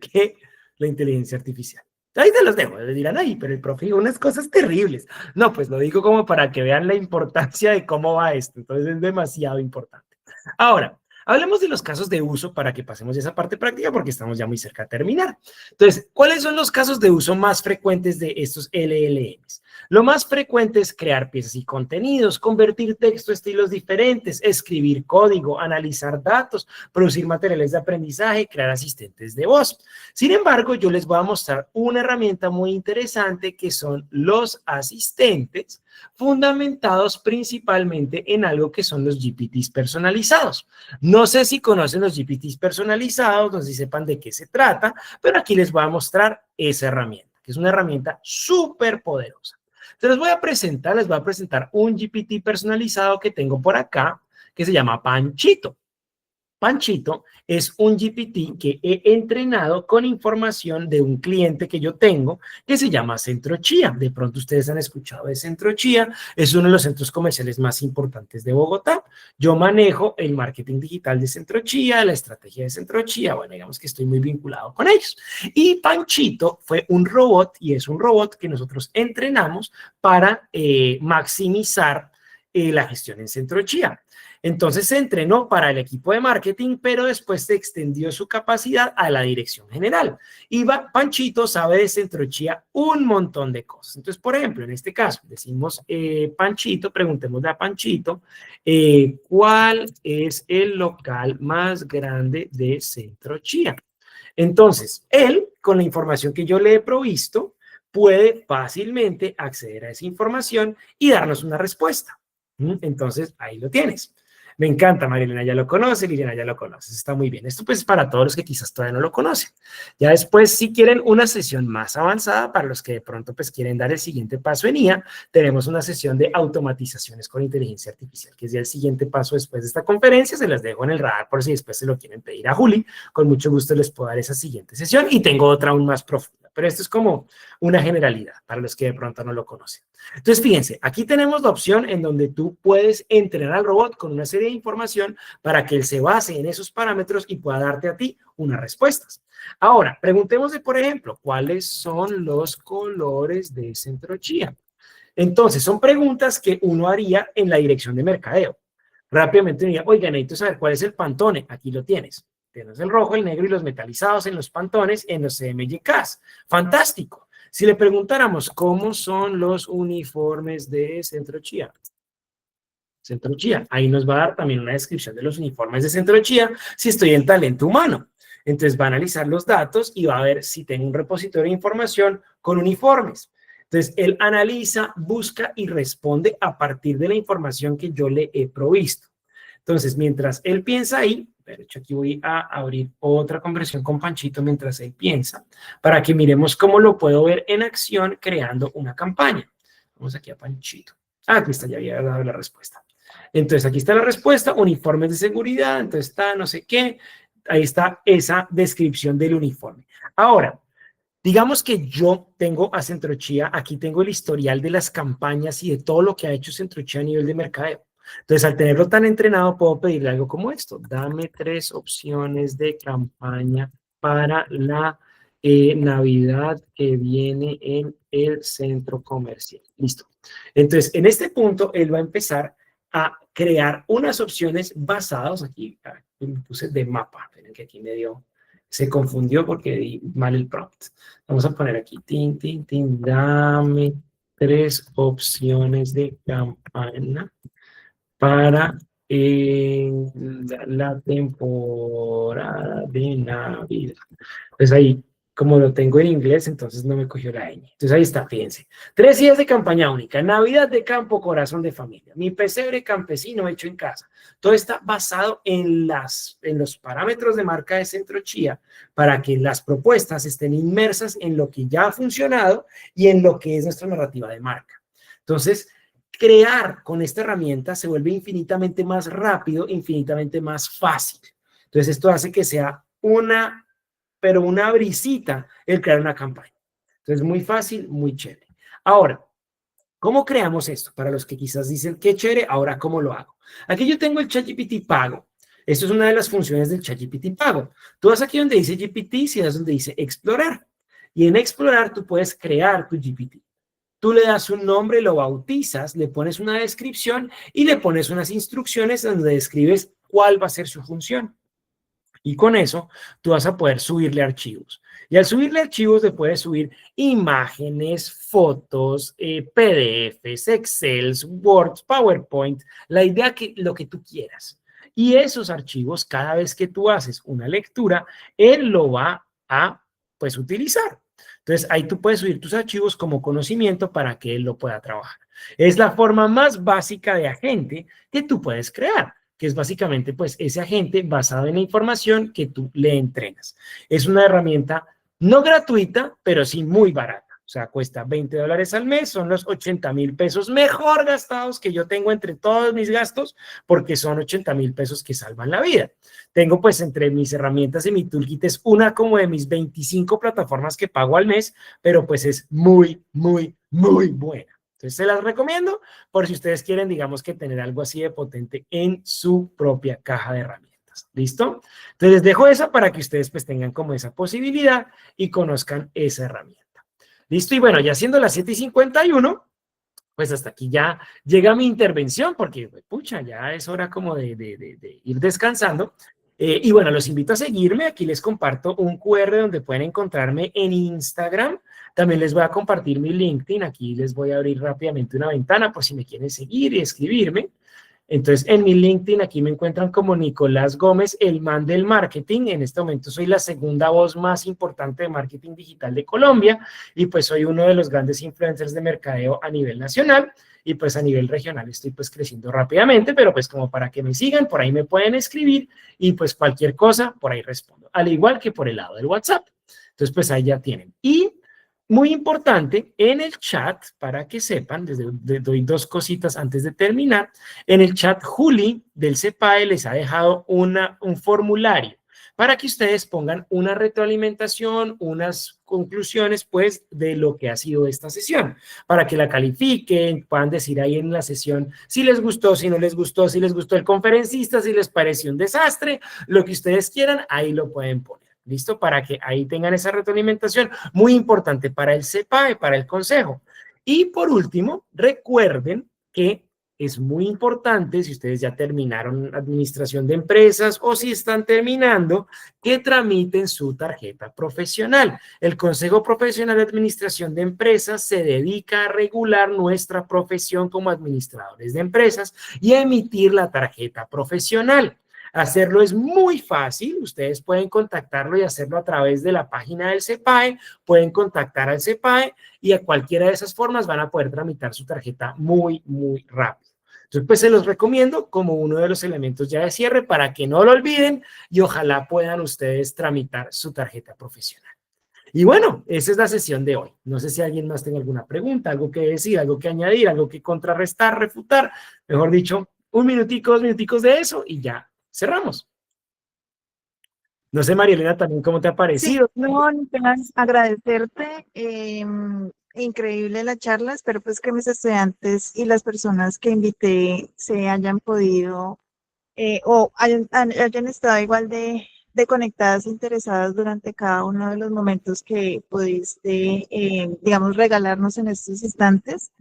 que la inteligencia artificial. Ahí te los dejo, le dirán, ay, pero el profe dijo unas cosas terribles. No, pues lo digo como para que vean la importancia de cómo va esto. Entonces es demasiado importante. Ahora, hablemos de los casos de uso para que pasemos de esa parte práctica porque estamos ya muy cerca de terminar. Entonces, ¿cuáles son los casos de uso más frecuentes de estos LLMs? Lo más frecuente es crear piezas y contenidos, convertir texto a estilos diferentes, escribir código, analizar datos, producir materiales de aprendizaje, crear asistentes de voz. Sin embargo, yo les voy a mostrar una herramienta muy interesante que son los asistentes, fundamentados principalmente en algo que son los GPTs personalizados. No sé si conocen los GPTs personalizados, no sé si sepan de qué se trata, pero aquí les voy a mostrar esa herramienta, que es una herramienta súper poderosa. Entonces les voy a presentar un GPT personalizado que tengo por acá, que se llama Panchito. Panchito es un GPT que he entrenado con información de un cliente que yo tengo que se llama Centrochía. De pronto ustedes han escuchado de Centrochía, es uno de los centros comerciales más importantes de Bogotá. Yo manejo el marketing digital de Centrochía, la estrategia de Centrochía, bueno, digamos que estoy muy vinculado con ellos. Y Panchito fue un robot y es un robot que nosotros entrenamos para maximizar la gestión en Centrochía. Entonces se entrenó para el equipo de marketing, pero después se extendió su capacidad a la dirección general. Y Panchito sabe de Centrochía un montón de cosas. Entonces, por ejemplo, en este caso, decimos Panchito, preguntémosle a Panchito, ¿cuál es el local más grande de Centrochía? Entonces, él, con la información que yo le he provisto, puede fácilmente acceder a esa información y darnos una respuesta. Entonces, ahí lo tienes. Me encanta, Marilena ya lo conoce, Liliana ya lo conoce, está muy bien. Esto pues es para todos los que quizás todavía no lo conocen. Ya después, si quieren una sesión más avanzada, para los que de pronto pues quieren dar el siguiente paso en IA, tenemos una sesión de automatizaciones con inteligencia artificial, que es ya el siguiente paso después de esta conferencia. Se las dejo en el radar por si después se lo quieren pedir a Juli. Con mucho gusto les puedo dar esa siguiente sesión y tengo otra aún más profunda. Pero esto es como una generalidad para los que de pronto no lo conocen. Entonces, fíjense, aquí tenemos la opción en donde tú puedes entrenar al robot con una serie de información para que él se base en esos parámetros y pueda darte a ti unas respuestas. Ahora, preguntémosle, por ejemplo, ¿cuáles son los colores de Centrochía? Entonces, son preguntas que uno haría en la dirección de mercadeo. Rápidamente diría, oiga, necesito saber cuál es el Pantone. Aquí lo tienes. Tienes el rojo, el negro y los metalizados en los Pantones, en los CMYKs. Fantástico. Si le preguntáramos cómo son los uniformes de Centrochía. Centrochía, ahí nos va a dar también una descripción de los uniformes de Centrochía si estoy en talento humano. Entonces va a analizar los datos y va a ver si tengo un repositorio de información con uniformes. Entonces él analiza, busca y responde a partir de la información que yo le he provisto. Entonces, mientras él piensa ahí, de hecho aquí voy a abrir otra conversión con Panchito mientras él piensa, para que miremos cómo lo puedo ver en acción creando una campaña. Vamos aquí a Panchito. Ah, aquí está, ya había dado la respuesta. Entonces, aquí está la respuesta, uniformes de seguridad, entonces está no sé qué, ahí está esa descripción del uniforme. Ahora, digamos que yo tengo a Centrochía, aquí tengo el historial de las campañas y de todo lo que ha hecho Centrochía a nivel de mercadeo. Entonces, al tenerlo tan entrenado, puedo pedirle algo como esto. Dame 3 opciones de campaña para la Navidad que viene en el centro comercial. Listo. Entonces, en este punto, él va a empezar a crear unas opciones basadas, aquí me puse de mapa, miren que aquí se confundió porque di mal el prompt. Vamos a poner aquí, dame 3 opciones de campaña para la temporada de Navidad. Pues ahí, como lo tengo en inglés, entonces no me cogió la ñ. Entonces ahí está, fíjense. 3 días de campaña única. Navidad de campo, corazón de familia. Mi pesebre campesino hecho en casa. Todo está basado en los parámetros de marca de Centrochía para que las propuestas estén inmersas en lo que ya ha funcionado y en lo que es nuestra narrativa de marca. Entonces, crear con esta herramienta se vuelve infinitamente más rápido, infinitamente más fácil. Entonces, esto hace que sea una pero una brisita el crear una campaña. Entonces, muy fácil, muy chévere. Ahora, ¿cómo creamos esto? Para los que quizás dicen, qué chévere, ahora ¿cómo lo hago? Aquí yo tengo el ChatGPT pago. Esto es una de las funciones del ChatGPT pago. Tú vas aquí donde dice GPT, si das donde dice explorar. Y en explorar tú puedes crear tu GPT. Tú le das un nombre, lo bautizas, le pones una descripción y le pones unas instrucciones donde describes cuál va a ser su función. Y con eso tú vas a poder subirle archivos. Y al subirle archivos le puedes subir imágenes, fotos, PDFs, Excel, Word, PowerPoint, la idea que lo que tú quieras. Y esos archivos, cada vez que tú haces una lectura, él lo va a pues utilizar. Entonces ahí tú puedes subir tus archivos como conocimiento para que él lo pueda trabajar. Es la forma más básica de agente que tú puedes crear, que es básicamente pues ese agente basado en la información que tú le entrenas. Es una herramienta no gratuita, pero sí muy barata. O sea, cuesta $20 al mes, son los 80,000 pesos mejor gastados que yo tengo entre todos mis gastos, porque son 80,000 pesos que salvan la vida. Tengo pues entre mis herramientas y mi toolkit es una como de mis 25 plataformas que pago al mes, pero pues es muy, muy, muy buena. Entonces se las recomiendo por si ustedes quieren, digamos que tener algo así de potente en su propia caja de herramientas. ¿Listo? Entonces les dejo esa para que ustedes pues tengan como esa posibilidad y conozcan esa herramienta. ¿Listo? Y bueno, ya siendo las 7:51, pues hasta aquí ya llega mi intervención porque, pucha, ya es hora como de ir descansando. Y bueno, los invito a seguirme. Aquí les comparto un QR donde pueden encontrarme en Instagram. También les voy a compartir mi LinkedIn. Aquí les voy a abrir rápidamente una ventana por si me quieren seguir y escribirme. Entonces, en mi LinkedIn aquí me encuentran como Nicolás Gómez, el man del marketing. En este momento soy la segunda voz más importante de marketing digital de Colombia y pues soy uno de los grandes influencers de mercadeo a nivel nacional y pues a nivel regional estoy pues creciendo rápidamente, pero pues como para que me sigan, por ahí me pueden escribir y pues cualquier cosa, por ahí respondo. Al igual que por el lado del WhatsApp. Entonces, pues ahí ya tienen. Y muy importante, en el chat, para que sepan, les doy dos cositas antes de terminar, en el chat Juli del CEPAE les ha dejado un formulario para que ustedes pongan una retroalimentación, unas conclusiones, pues, de lo que ha sido esta sesión, para que la califiquen, puedan decir ahí en la sesión si les gustó, si no les gustó, si les gustó el conferencista, si les pareció un desastre, lo que ustedes quieran, ahí lo pueden poner. ¿Listo? Para que ahí tengan esa retroalimentación, muy importante para el CEPAE, para el consejo. Y por último, recuerden que es muy importante, si ustedes ya terminaron administración de empresas o si están terminando, que tramiten su tarjeta profesional. El Consejo Profesional de Administración de Empresas se dedica a regular nuestra profesión como administradores de empresas y a emitir la tarjeta profesional. Hacerlo es muy fácil, ustedes pueden contactarlo y hacerlo a través de la página del CEPAE, pueden contactar al CEPAE y a cualquiera de esas formas van a poder tramitar su tarjeta muy, muy rápido. Entonces, pues se los recomiendo como uno de los elementos ya de cierre para que no lo olviden y ojalá puedan ustedes tramitar su tarjeta profesional. Y bueno, esa es la sesión de hoy. No sé si alguien más tiene alguna pregunta, algo que decir, algo que añadir, algo que contrarrestar, refutar. Mejor dicho, un minutico, 2 minuticos de eso y ya cerramos. No sé, María Elena, también cómo te ha Sí, parecido. no, Nicolás, agradecerte. Increíble la charla. Espero pues que mis estudiantes y las personas que invité se hayan podido o hayan estado igual de conectadas, interesadas durante cada uno de los momentos que pudiste, digamos, regalarnos en estos instantes.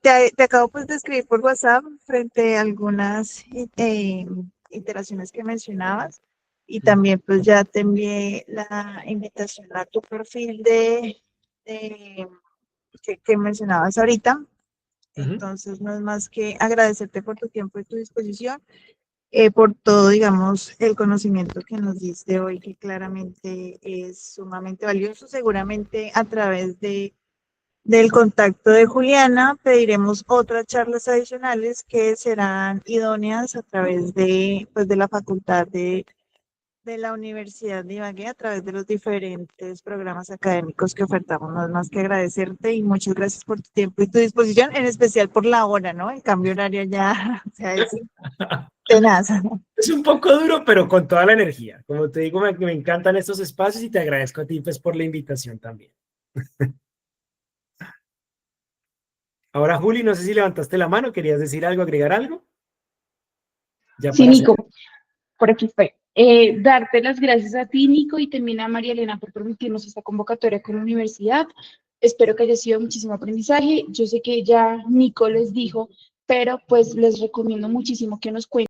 Te acabo pues de escribir por WhatsApp frente a algunas iteraciones que mencionabas y también pues ya te envié la invitación a tu perfil que mencionabas ahorita. Entonces no es más que agradecerte por tu tiempo y tu disposición, por todo, digamos, el conocimiento que nos diste hoy, que claramente es sumamente valioso. Seguramente a través del contacto de Juliana pediremos otras charlas adicionales que serán idóneas a través pues, de la facultad de la Universidad de Ibagué, a través de los diferentes programas académicos que ofertamos. No es más que agradecerte y muchas gracias por tu tiempo y tu disposición, en especial por la hora, ¿no? El cambio horario ya, o sea, es tenaz. Es un poco duro, pero con toda la energía. Como te digo, me encantan estos espacios y te agradezco a ti pues, por la invitación también. Ahora, Juli, no sé si levantaste la mano, ¿querías decir algo, agregar algo? Ya Sí, para hacer. Nico, por aquí estoy. Darte las gracias a ti, Nico, y también a María Elena por permitirnos esta convocatoria con la universidad. Espero que haya sido muchísimo aprendizaje. Yo sé que ya Nico les dijo, pero pues les recomiendo muchísimo que nos cuenten.